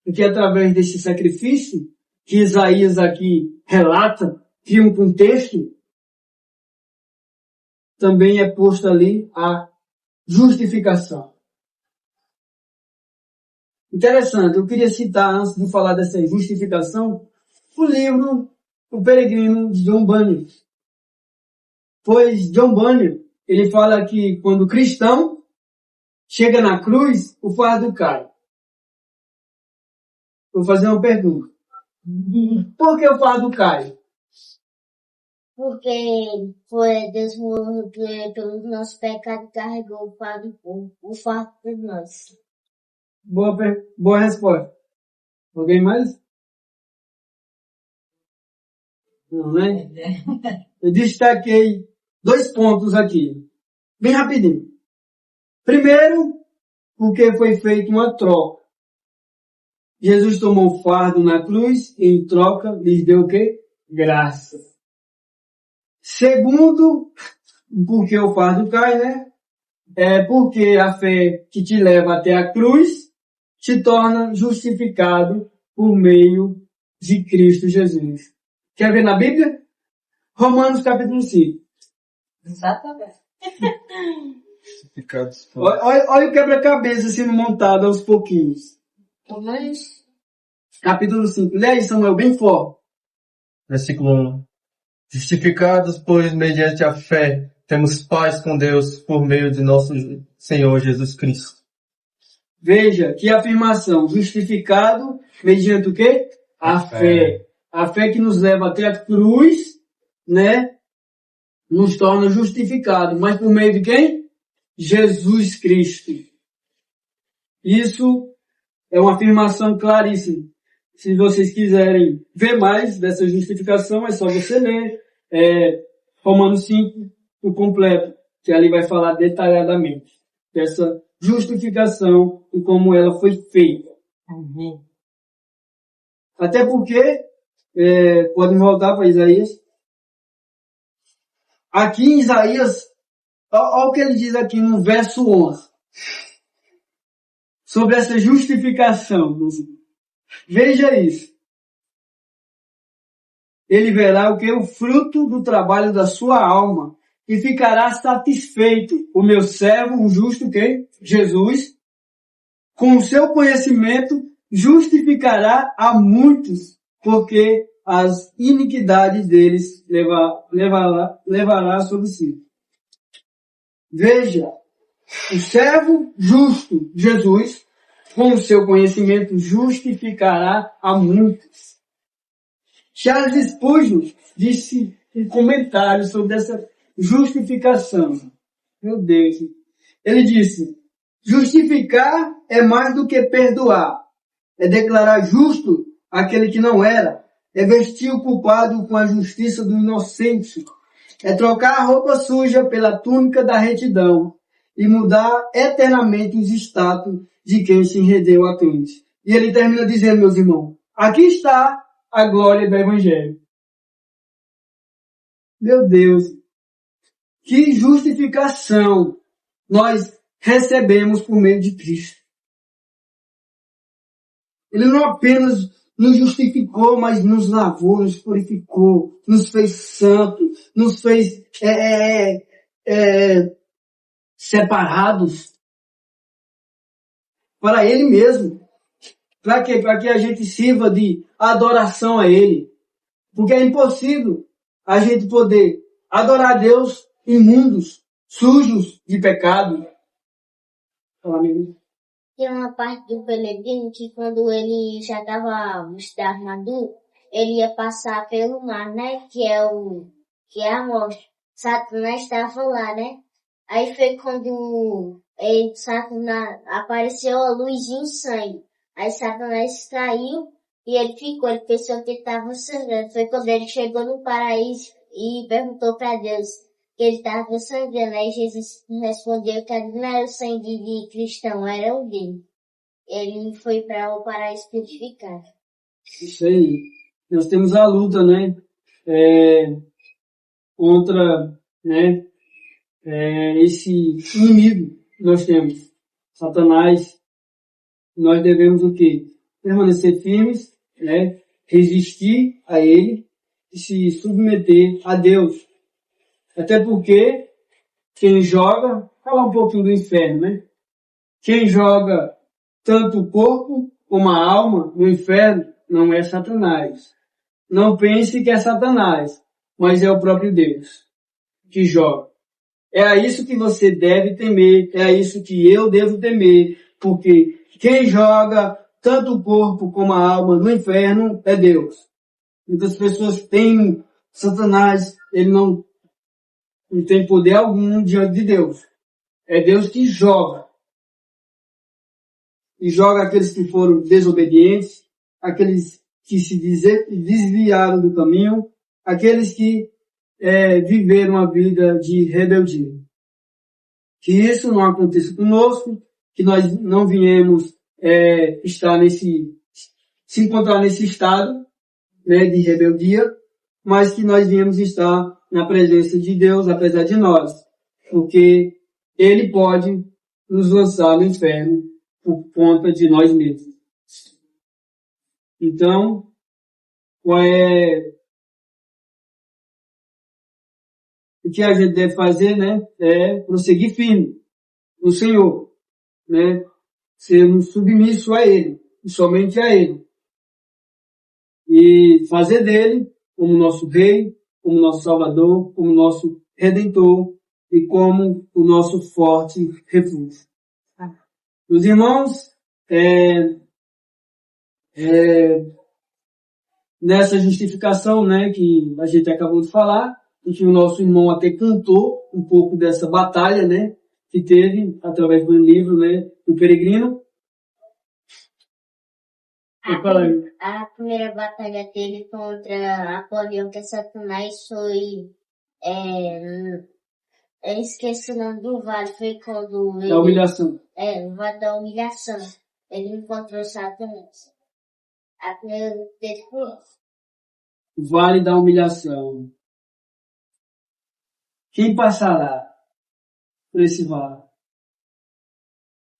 Porque através desse sacrifício, que Isaías aqui relata, cria um contexto, também é posto ali a justificação. Interessante, eu queria citar, antes de falar dessa justificação, o livro O Peregrino, de John Bunyan. Pois John Bunyan, ele fala que quando o cristão chega na cruz, o fardo cai. Vou fazer uma pergunta. Por que o fardo cai? Porque foi Deus morreu pelos nossos pecados e carregou o fardo por nós. Boa resposta. Alguém mais? Não, né? Eu destaquei 2 pontos aqui. Bem rapidinho. Primeiro, porque foi feita uma troca. Jesus tomou o fardo na cruz e em troca lhes deu o quê? Graça. Segundo, porque o fardo cai, né? É porque a fé que te leva até a cruz te torna justificado por meio de Cristo Jesus. Quer ver na Bíblia? Romanos capítulo 5. Exatamente. Olha o quebra-cabeça sendo montado aos pouquinhos. Romanos. Capítulo 5. Lê aí, Samuel, bem forte. Versículo 1. Justificados, pois, mediante a fé, temos paz com Deus por meio de nosso Senhor Jesus Cristo. Veja, que afirmação. Justificado mediante o quê? A fé. A fé que nos leva até a cruz, né? Nos torna justificados. Mas por meio de quem? Jesus Cristo. Isso é uma afirmação claríssima. Se vocês quiserem ver mais dessa justificação, é só você ler Romanos 5, o completo, que ali vai falar detalhadamente dessa justificação e como ela foi feita. Amém. Até porque, podem voltar para Isaías. Aqui em Isaías, olha o que ele diz aqui no verso 11. Sobre essa justificação. Veja isso. Ele verá o que? O fruto do trabalho da sua alma e ficará satisfeito. O meu servo, o justo, que? Jesus, com o seu conhecimento, justificará a muitos, porque as iniquidades deles levará sobre si. Veja, o servo justo, Jesus, com o seu conhecimento, justificará a muitos. Charles Spurgeon disse um comentário sobre essa justificação. Meu Deus. Ele disse, justificar é mais do que perdoar. É declarar justo aquele que não era. É vestir o culpado com a justiça do inocente. É trocar a roupa suja pela túnica da retidão. E mudar eternamente os status de quem se rendeu a Cristo. E ele termina dizendo, meus irmãos, aqui está a glória do Evangelho. Meu Deus, que justificação nós recebemos por meio de Cristo. Ele não apenas nos justificou, mas nos lavou, nos purificou, nos fez santo, nos fez separados para Ele mesmo. Para quê? Para que a gente sirva de adoração a Ele. Porque é impossível a gente poder adorar a Deus imundos, sujos de pecado. Tem uma parte do peregrino que quando ele já estava maduro, ele ia passar pelo mar, né? Que é a morte. Satanás estava lá, né? Aí foi quando Satanás apareceu a luz e o sangue. Aí Satanás saiu E ele pensou que estava sangrando. Foi quando ele chegou no paraíso e perguntou para Deus que ele estava sangrando. Aí Jesus respondeu que não era o sangue de cristão, era o dele. Ele foi para o paraíso purificado. Isso aí. Nós temos a luta, né? Contra, né? Esse inimigo que nós temos, Satanás. Nós devemos o quê? Permanecer firmes, né? Resistir a ele e se submeter a Deus. Até porque quem joga, falar um pouquinho do inferno, né? Quem joga tanto o corpo como a alma no inferno não é Satanás. Não pense que é Satanás, mas é o próprio Deus que joga. É a isso que você deve temer, é a isso que eu devo temer, porque quem joga tanto o corpo como a alma no inferno é Deus. Muitas pessoas têm Satanás, ele não tem poder algum diante de Deus. É Deus que joga. E joga aqueles que foram desobedientes, aqueles que se desviaram do caminho, aqueles que viveram uma vida de rebeldia. Que isso não aconteça conosco, que nós não viemos se encontrar nesse estado, né, de rebeldia, mas que nós viemos estar na presença de Deus, apesar de nós, porque Ele pode nos lançar no inferno por conta de nós mesmos. Então, o que a gente deve fazer, né, é prosseguir firme no Senhor, né, sermos submissos a Ele, e somente a Ele. E fazer dele como nosso Rei, como nosso Salvador, como nosso Redentor e como o nosso forte refúgio. Meus irmãos, nessa justificação, né, que a gente acabou de falar, e que o nosso irmão até cantou um pouco dessa batalha, né, que teve através do livro, né, do Peregrino. A primeira batalha dele contra Apolião, que é Satanás, foi... eu esqueci o nome do vale, foi quando ele... Da humilhação. O vale da humilhação. Ele encontrou Satanás. A primeira dele foi essa. O vale da humilhação. Quem passará por esse vale?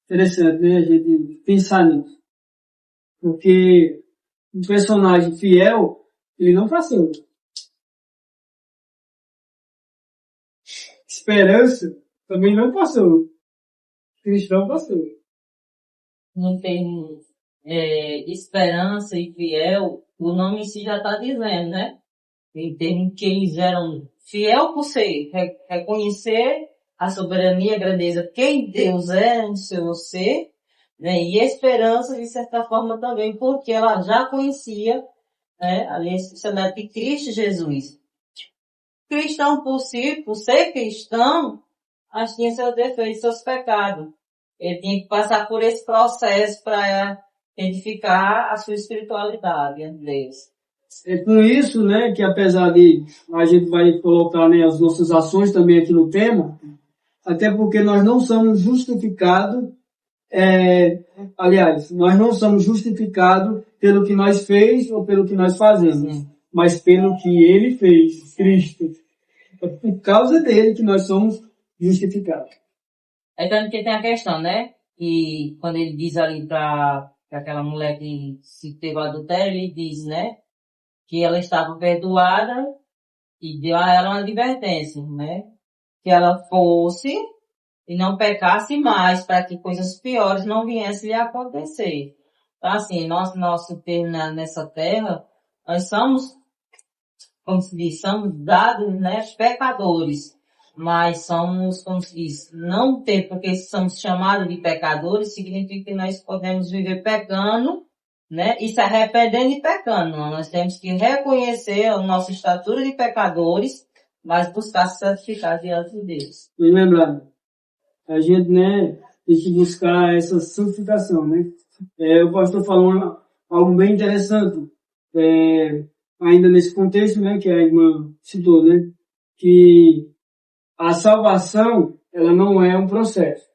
Interessante, né? A gente pensar nisso. Porque um personagem fiel, ele não passou. Esperança também não passou. Cristão passou. Não tem esperança e fiel, o nome em si já está dizendo, né? Em termos que eles eram fiel por ser, reconhecer a soberania, a grandeza, quem Deus é no seu ser, né? E esperança, de certa forma, também, porque ela já conhecia, né, a necessidade de Cristo Jesus. Cristão por si, por ser cristão, mas tinha seus defeitos, seus pecados. Ele tinha que passar por esse processo para edificar a sua espiritualidade diante de Deus. É com isso, né, que apesar de a gente vai colocar, né, as nossas ações também aqui no tema, até porque nós não somos justificados, aliás, nós não somos justificados pelo que nós fez ou pelo que nós fazemos, mas pelo que Ele fez, Cristo. É por causa dele que nós somos justificados. É tanto que tem a questão, né, que quando ele diz ali para aquela mulher que se teve o adultério, ele diz, né, que ela estava perdoada e deu a ela uma advertência, né, que ela fosse e não pecasse mais, para que coisas piores não viessem lhe acontecer. Então, assim, nosso termo nessa terra, nós somos, como se diz, somos dados, né, pecadores. Mas somos, como se diz, não ter, porque somos chamados de pecadores, significa que nós podemos viver pecando, né, e se arrependendo e pecando. Nós temos que reconhecer a nossa estatura de pecadores, mas buscar se santificar diante de Deus. E lembrando, a gente, né, tem que buscar essa santificação, né. O pastor falou algo bem interessante, ainda nesse contexto, né, que a irmã citou, né, que a salvação, ela não é um processo,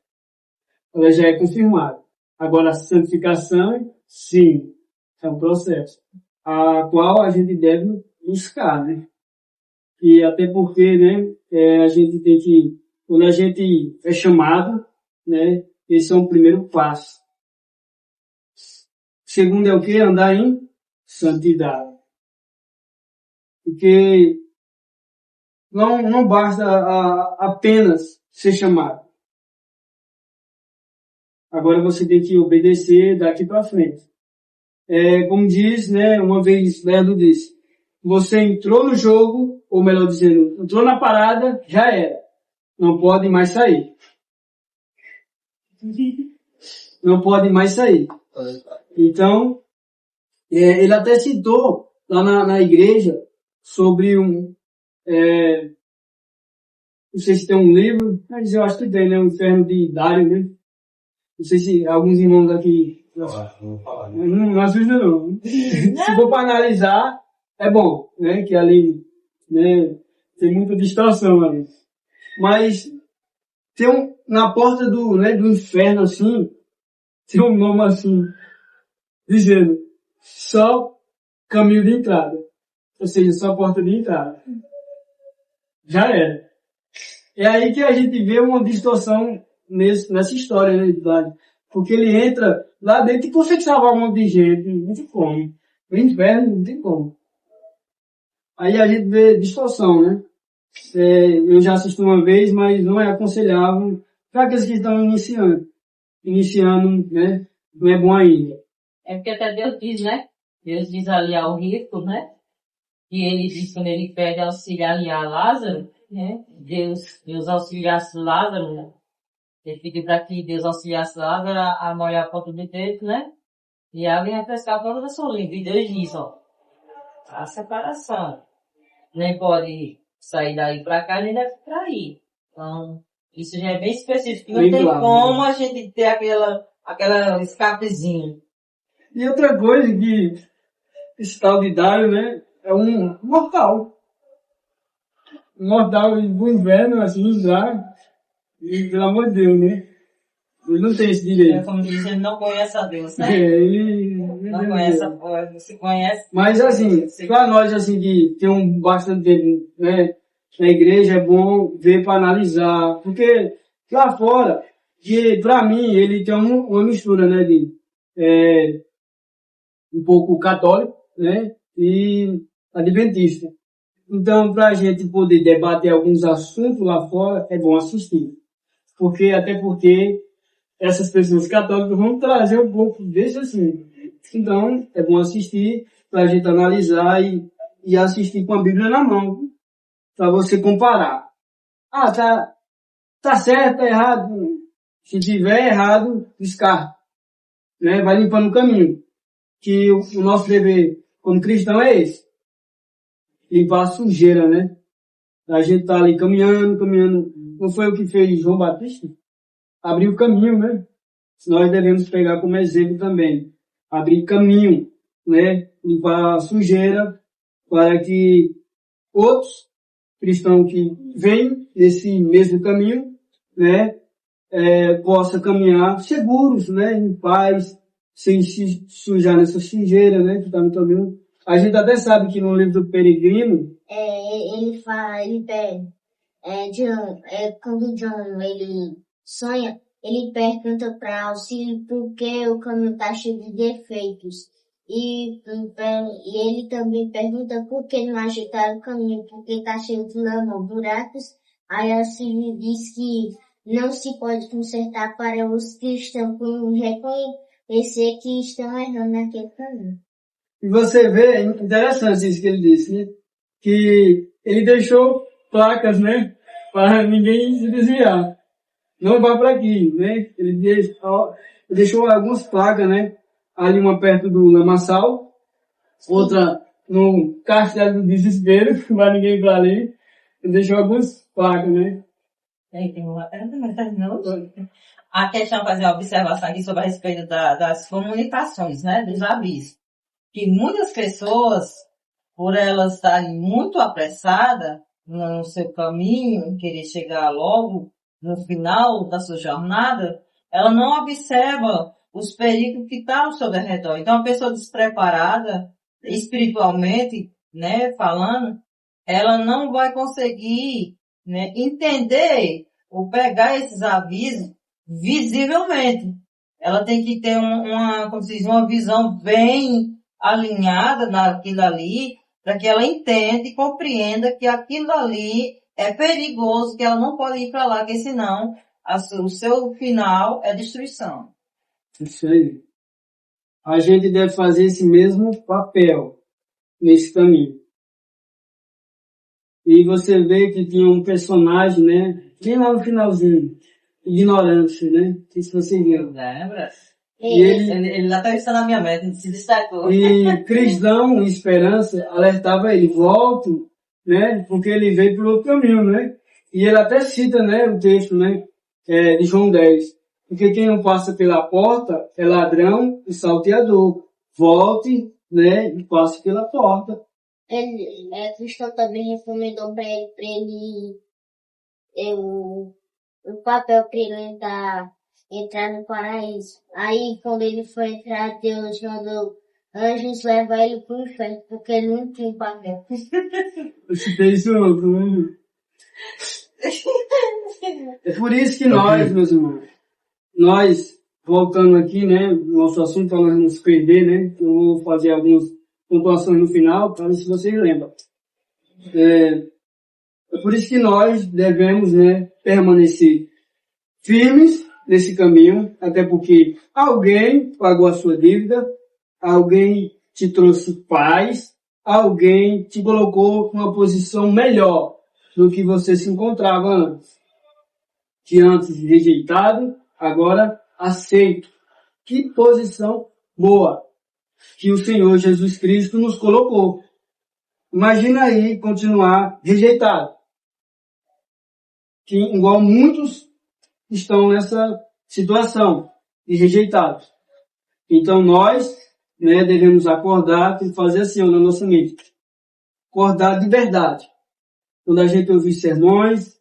ela já é confirmada. Agora, a santificação, sim, é um processo, a qual a gente deve buscar, né, e até porque, né, a gente tem que, quando a gente é chamado, né, esse é o primeiro passo. Segundo é o quê? Andar em santidade. Porque não basta apenas ser chamado. Agora você tem que obedecer daqui para frente. Como diz, né, uma vez Leandro disse, você entrou no jogo, ou melhor dizendo, entrou na parada, já era. Não pode mais sair. Não pode mais sair. Então, ele até citou lá na igreja sobre não sei se tem um livro, mas eu acho que tem, né? O Inferno de Dário, né? Não sei se alguns irmãos aqui... Não assusta não. Se for para analisar, é bom, né? Que ali, né? Tem muita distorção ali. Mas tem na porta do inferno, assim, tem um nome assim, dizendo, só caminho de entrada. Ou seja, só porta de entrada. Já era. É aí que a gente vê uma distorção nessa história, né? Porque ele entra lá dentro e consegue salvar um monte de gente. Não tem como. O inferno não tem como. Aí a gente vê distorção, né? Eu já assisti uma vez, mas não é aconselhável para aqueles que estão iniciando. Iniciando, né? Não é bom ainda. É porque até Deus diz, né? Deus diz ali ao rico, né? E ele diz quando ele pede auxiliar ali a Lázaro, né? Deus auxiliasse Lázaro, né? Ele pediu para que Deus auxiliasse Lázaro a molhar a ponta do dedo, né? E alguém ia pescar a ponta da sua língua. E Deus diz, ó, a separação. Nem pode sair daí para cá, nem deve para aí. Então, isso já é bem específico. Não tem como a gente ter aquela escapezinho. E outra coisa que esse tal de Dário, né? É um mortal. Um mortal do inverno, assim, já. E, pelo amor de Deus, né? Ele não tem esse direito. Como diz, ele não conhece a Deus, né? Ele não conhece a coisa, se conhece. Mas assim, para nós, assim, que tem bastante tempo, né? Na igreja, é bom ver para analisar. Porque lá fora, que para mim, ele tem uma mistura, né? De um pouco católico, né? E adventista. Então, para a gente poder debater alguns assuntos lá fora, é bom assistir. Até porque essas pessoas católicas vão trazer um pouco desse assim. Então, é bom assistir para a gente analisar e assistir com a Bíblia na mão, para você comparar. Ah, tá certo, tá errado. Se tiver errado, descarta. Né? Vai limpando o caminho. Que o nosso dever como cristão é esse. Limpar a sujeira, né? A gente tá ali caminhando. Não foi o que fez João Batista? Abrir o caminho, né? Nós devemos pegar como exemplo também. Abrir caminho, né? Limpar a sujeira para que outros cristãos que vêm nesse mesmo caminho, né? Possa caminhar seguros, né? Em paz, sem se sujar nessa sujeira, né? Que tá no caminho. A gente até sabe que no livro do Peregrino... Quando John, ele sonha, ele pergunta para auxílio por que o caminho está cheio de defeitos. E ele também pergunta por que não ajeitaram o caminho, porque está cheio de lama, buracos. Aí auxílio diz que não se pode consertar para os cristãos por reconhecer que estão errando naquele caminho. E você vê, é interessante isso que ele disse, né? Que ele deixou placas, né? Para ninguém se desviar. Não vai para aqui, né? Ele deixou algumas placas, né? Ali uma perto do lamaçal, outra no castelo do desespero, não vai ninguém para ali. Ele deixou algumas placas, né? A questão, fazer uma observação aqui sobre a respeito das comunicações, né? Dos avisos. que muitas pessoas, por elas estarem muito apressadas no seu caminho, querer chegar logo no final da sua jornada, ela não observa os perigos que estão ao seu redor. Então, a pessoa despreparada, espiritualmente, né, falando, ela não vai conseguir, né, entender ou pegar esses avisos visivelmente. Ela tem que ter como se diz, uma visão bem alinhada naquilo ali, para que ela entenda e compreenda que aquilo ali é perigoso, que ela não pode ir para lá, porque senão o seu final é destruição. Isso aí. A gente deve fazer esse mesmo papel nesse caminho. E você vê que tinha um personagem, né? Bem lá no finalzinho. Ignorância, né? Não sei se você viu. Lembra? E Ele até está na minha meta, ele se destacou. E Cristão, Esperança, alertava ele, volte, né? Porque ele veio pelo outro caminho, né? E ele até cita, né, o texto, né? De João 10. Porque quem não passa pela porta é ladrão e salteador. Volte, né? E passe pela porta. Cristão também recomendou pra ele o papel pra ele entrar no paraíso. Aí, quando ele foi entrar, Deus mandou anjos levar ele pro inferno, porque ele não tinha papel. Eu citei isso outro, né? É por isso que nós, meus irmãos, voltando aqui, né, nosso assunto para nós não se perder, né, eu vou fazer algumas pontuações no final, para ver se vocês lembram. É por isso que nós devemos, né, permanecer firmes nesse caminho, até porque alguém pagou a sua dívida, alguém te trouxe paz, alguém te colocou numa posição melhor do que você se encontrava antes. Que antes rejeitado, agora aceito. Que posição boa que o Senhor Jesus Cristo nos colocou. Imagina aí continuar rejeitado. Que igual muitos estão nessa situação de rejeitados. Então nós, né, devemos acordar e fazer assim na nossa mente. Acordar de verdade. Quando a gente ouvir sermões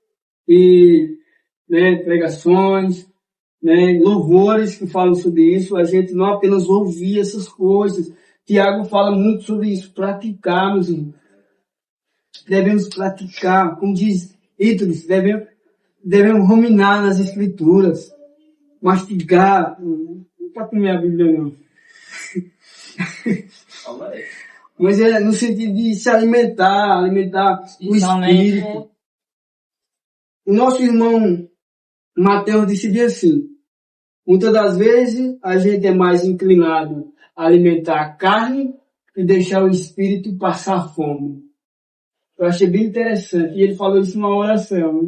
e, né, pregações, né, louvores que falam sobre isso, a gente não apenas ouvir essas coisas. Tiago fala muito sobre isso, praticar, meus irmãos. Devemos praticar, como diz Ítalis, devemos ruminar nas escrituras, mastigar, não para comer a Bíblia não. Mas é no sentido de se alimentar o espírito. O nosso irmão Mateus disse assim, muitas das vezes a gente é mais inclinado a alimentar a carne e deixar o espírito passar fome. Eu achei bem interessante. E ele falou isso numa oração,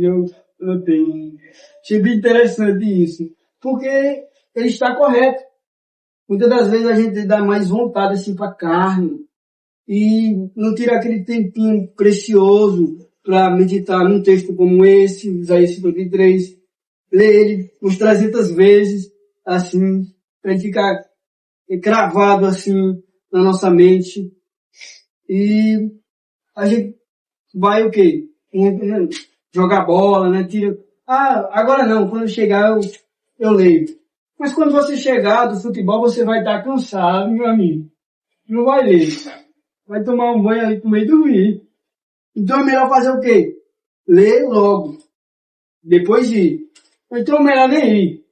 eu tenho. Achei bem interessante isso. Porque ele está correto. Muitas das vezes a gente dá mais vontade assim para carne e não tira aquele tempinho precioso para meditar num texto como esse, Isaías 53, ler ele uns 300 vezes, assim, para ele ficar cravado assim na nossa mente. E a gente vai o quê? Jogar bola, né? Agora não, quando chegar eu leio. Mas quando você chegar do futebol, você vai estar cansado, meu amigo. Não vai ler. Vai tomar um banho ali, comer e dormir. Então é melhor fazer o quê? Ler logo. Depois de ir. Então é melhor nem ir.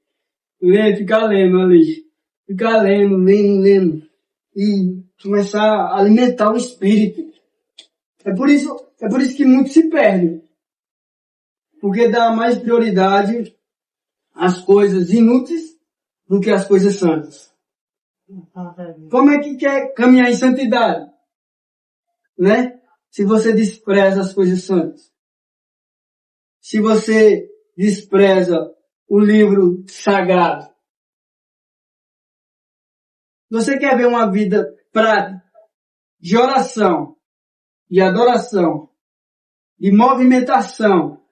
Ler, ficar lendo ali. Ficar lendo. E começar a alimentar o espírito. É por isso que muitos se perdem. Porque dá mais prioridade às coisas inúteis do que às coisas santas. Como é que quer caminhar em santidade? Né? Se você despreza as coisas santas. Se você despreza o livro sagrado. Você quer ver uma vida prática de oração, de adoração, de movimentação,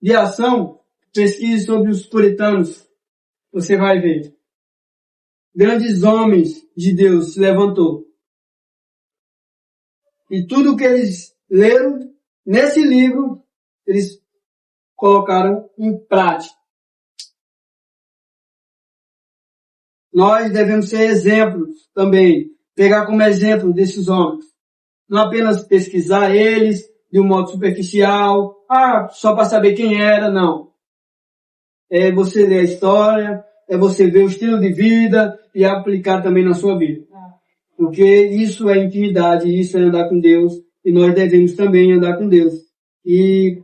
de ação? Pesquise sobre os puritanos. Você vai ver. Grandes homens de Deus se levantou E tudo que eles leram nesse livro, eles colocaram em prática. Nós devemos ser exemplos também, pegar como exemplo desses homens. Não apenas pesquisar eles de um modo superficial, só para saber quem era, não. É você ler a história, é você ver o estilo de vida e aplicar também na sua vida. Porque isso é intimidade, isso é andar com Deus, e nós devemos também andar com Deus. E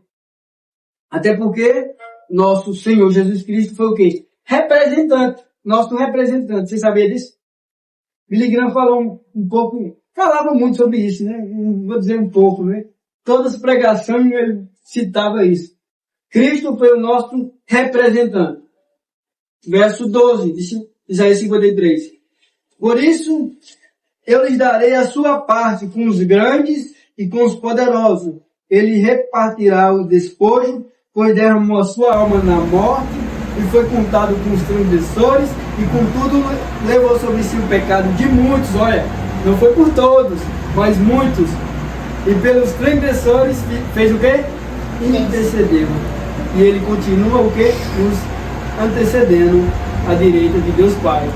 até porque nosso Senhor Jesus Cristo foi o quê? Representante, nosso representante. Você sabia disso? Billy Graham falou um pouco, falava muito sobre isso, né? Vou dizer um pouco, né? Todas as pregações ele citava isso. Cristo foi o nosso representante. Verso 12, de Isaías 53. Por isso, eu lhes darei a sua parte com os grandes e com os poderosos. Ele repartirá o despojo, pois derramou a sua alma na morte e foi contado com os transgressores e contudo levou sobre si o pecado de muitos. Olha, não foi por todos, mas muitos. E pelos transgressores fez o quê? Intercedeu. E ele continua o quê? Nos antecedendo à direita de Deus Pai.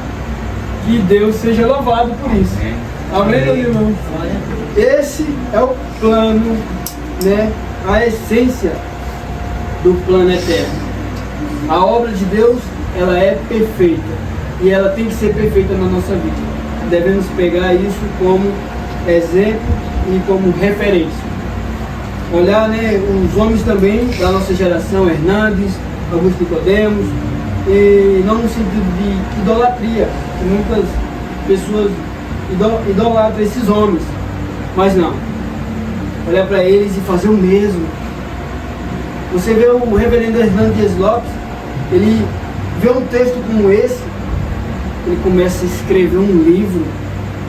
Que Deus seja louvado por isso. Amém, meus irmãos? Esse é o plano, né? A essência do plano eterno. A obra de Deus, ela é perfeita. E ela tem que ser perfeita na nossa vida. Devemos pegar isso como exemplo e como referência. Olhar, né, os homens também da nossa geração, Hernandes, Augusto Nicodemos, e não no sentido de idolatria, que muitas pessoas idolatram esses homens, mas não. Olhar para eles e fazer o mesmo. Você vê o reverendo Hernandes Lopes, ele vê um texto como esse, ele começa a escrever um livro,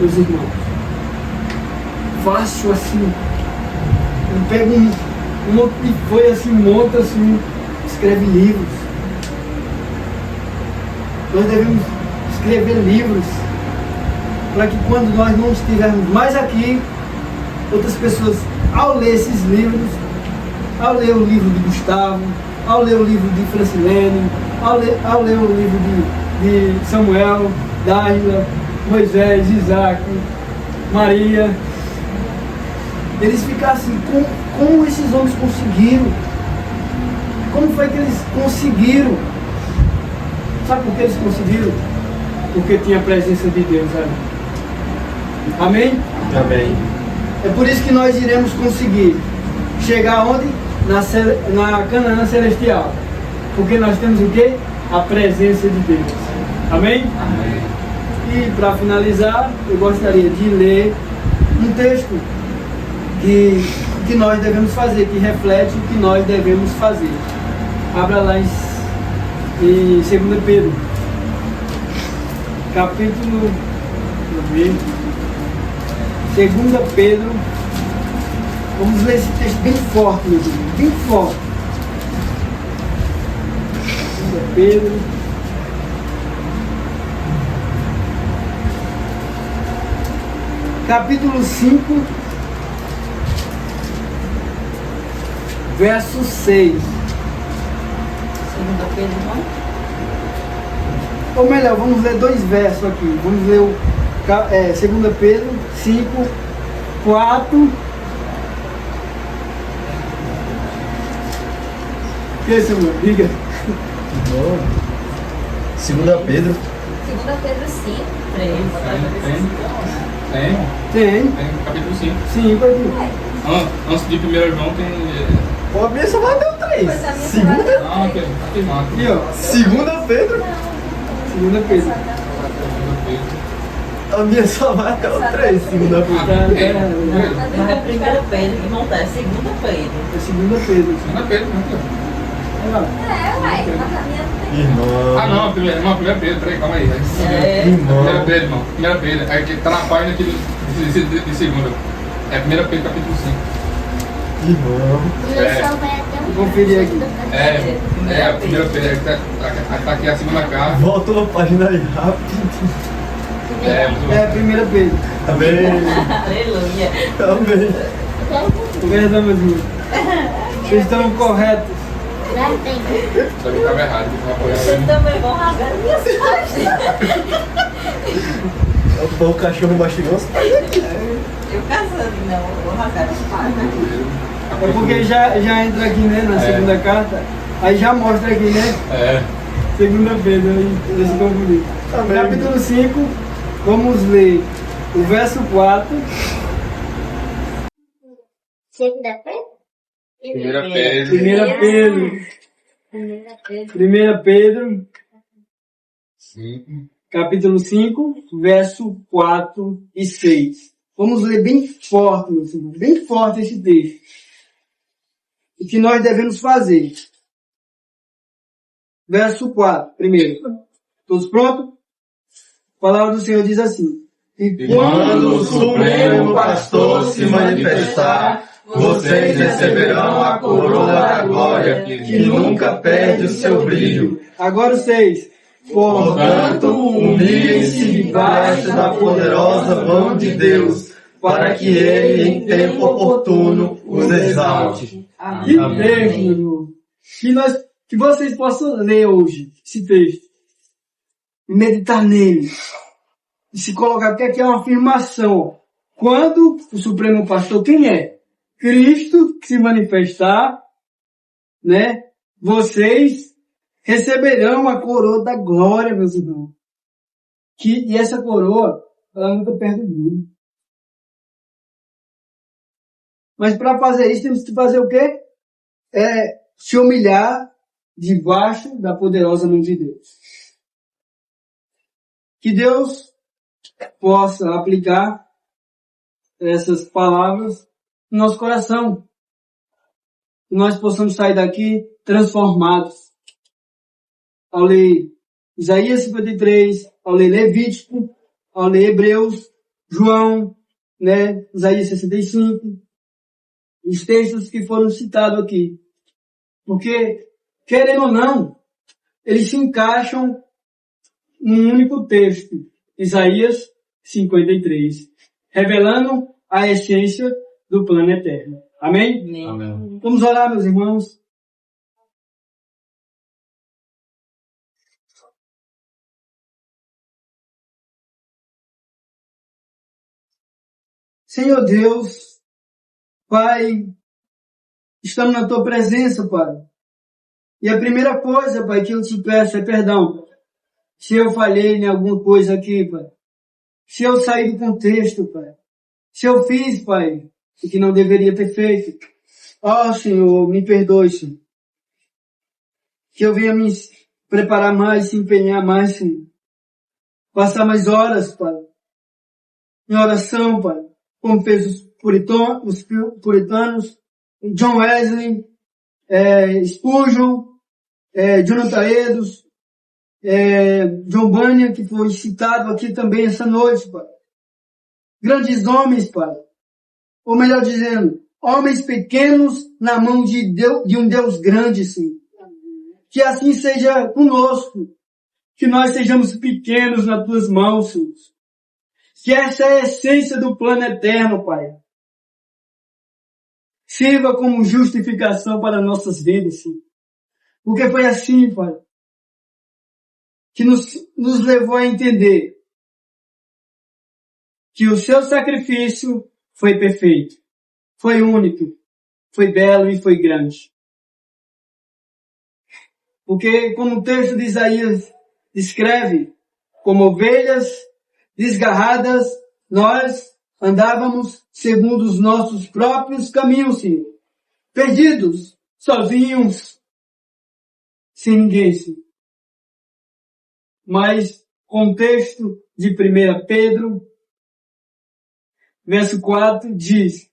meus irmãos. Fácil assim. Ele pega um monte de folha assim, monta assim, escreve livros. Nós devemos escrever livros para que quando nós não estivermos mais aqui, outras pessoas, ao ler esses livros, ao ler o livro de Gustavo, ao ler o livro de Francilene, ao ler o livro de Samuel, Dáila, Moisés, Isaac, Maria, eles ficassem, como esses homens conseguiram? Como foi que eles conseguiram? Sabe por que eles conseguiram? Porque tinha a presença de Deus ali. Amém? Amém. É por isso que nós iremos conseguir chegar onde? Na Canaã Celestial. Porque nós temos o quê? A presença de Deus. Amém? Amém. E para finalizar, eu gostaria de ler um texto que nós devemos fazer, que reflete o que nós devemos fazer. Abra lá em 2 Pedro, capítulo 2 Pedro. Vamos ler esse texto bem forte, meu Deus, bem forte. 2 Pedro, capítulo 5, verso 6. Segunda Pedro, não? Ou melhor, vamos ler 2 versos aqui. Vamos ler o 2 Pedro 5, 4. Que isso, meu? Diga. 2 Pedro. 2 Pedro 5. 3. Tem. Capítulo 5. 5 aqui. Antes de 1 João tem... Pô, a minha só vai dar 3. Pois a minha Segunda. Ah, ok. Aqui, não. Aqui, ó. 2 Pedro. 2 Pedro. A minha só vai até o 3. 2 Pedro. Mas é 1 Pedro, irmão, é 2 Pedro. É 2 Pedro. Segunda Pedro, né? Olha lá. É, uai, mas a minha não tem. Irmão. Ah, não, 1 Pedro, peraí, calma aí. Irmão. 1 Pedro, irmão. 1 Pedro. É que tá na página aqui de segunda. É 1 Pedro, capítulo 5. Irmão. O meu só vai até o Conferir aqui. É, 1 Pedro. Tá aqui a segunda carta. Volta uma página aí rápido. 1 Pedro. Amém. Aleluia. Amém. Perdão, meus irmãos. Vocês estão corretos. Já tem. Só que estava errado. Vocês também vão rasgar minhas costas. O cachorro mastigou os pés. Eu casando, não, eu vou rasgar as páginas. É porque já entra aqui, né, na segunda carta. Aí já mostra aqui, né? Segunda Pedro, aí deixa eu confundir. Capítulo 5, vamos ler o verso 4. Segunda-feira? 1 Pedro. 1 Pedro, capítulo 5, verso 4 e 6. Vamos ler bem forte, meus irmãos, bem forte esse texto. O que nós devemos fazer. Verso 4, primeiro. Todos prontos? A palavra do Senhor diz assim. E quando o Supremo Pastor se manifestar, vocês receberão a coroa da glória, que nunca perde o seu brilho. Agora os 6. Portanto, humilhem-se debaixo da poderosa mão de Deus, para que Ele, em tempo oportuno, os exalte. Que texto, meu irmão. Que vocês possam ler hoje esse texto. E meditar nele. E se colocar, porque aqui é uma afirmação. Quando o Supremo Pastor, quem é? Cristo que se manifestar, né? Vocês receberão a coroa da glória, meus irmãos. E essa coroa, ela nunca perde o brilho. Mas para fazer isso, temos que fazer o quê? Se humilhar debaixo da poderosa mão de Deus. Que Deus possa aplicar essas palavras no nosso coração. Que nós possamos sair daqui transformados. Ao ler Isaías 53, ao ler Levítico, ao ler Hebreus, João, né, Isaías 65, os textos que foram citados aqui. Porque, querendo ou não, eles se encaixam num único texto, Isaías 53, revelando a essência do plano eterno. Amém? Amém. Vamos orar, meus irmãos. Senhor Deus, Pai, estamos na Tua presença, Pai. E a primeira coisa, Pai, que eu te peço é perdão. Se eu falhei em alguma coisa aqui, Pai. Se eu saí do contexto, Pai. Se eu fiz, Pai, o que não deveria ter feito. Ó, Senhor, me perdoe, Senhor. Que eu venha me preparar mais, se empenhar mais, Senhor. Passar mais horas, Pai. Em oração, Pai. Como fez os puritanos, John Wesley, Spurgeon, Jonathan Edwards, John Bunyan, que foi citado aqui também essa noite, Pai. Grandes homens, Pai. Ou melhor dizendo, homens pequenos na mão de um Deus grande, sim. Que assim seja conosco. Que nós sejamos pequenos nas Tuas mãos, Senhor. Que essa é a essência do plano eterno, Pai. Sirva como justificação para nossas vidas, Senhor. Porque foi assim, Pai, que nos levou a entender que o Seu sacrifício foi perfeito, foi único, foi belo e foi grande. Porque, como o texto de Isaías descreve, como ovelhas desgarradas, nós andávamos segundo os nossos próprios caminhos, Senhor. Perdidos, sozinhos, sem ninguém, Senhor. Mas, contexto de 1 Pedro, verso 4, diz: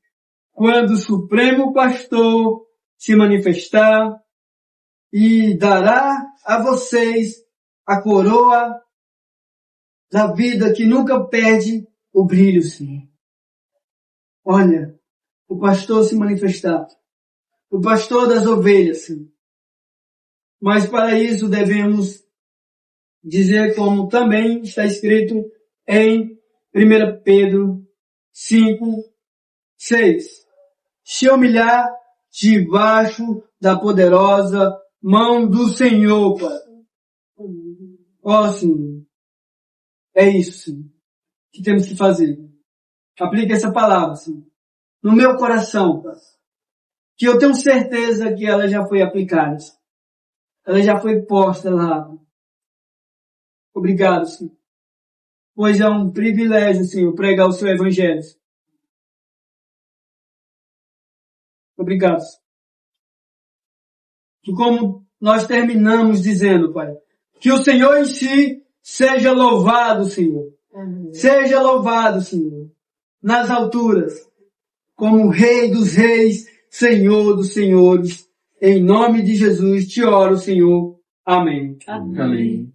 quando o Supremo Pastor se manifestar e dará a vocês a coroa da vida que nunca perde o brilho, Senhor. Olha, o pastor se manifestar, o pastor das ovelhas, Senhor. Mas para isso devemos dizer, como também está escrito em 1 Pedro 5, 6. Se humilhar debaixo da poderosa mão do Senhor, Pai. Ó, Senhor. É isso, Senhor, que temos que fazer. Aplique essa palavra, Senhor, no meu coração, Pai. Que eu tenho certeza que ela já foi aplicada. Ela já foi posta lá. Obrigado, Senhor. Pois é um privilégio, Senhor, pregar o seu evangelho. Obrigado. E como nós terminamos dizendo, Pai, que o Senhor em si seja louvado, Senhor. Seja louvado, Senhor, nas alturas, como Rei dos Reis, Senhor dos Senhores. Em nome de Jesus te oro, Senhor. Amém. Amém.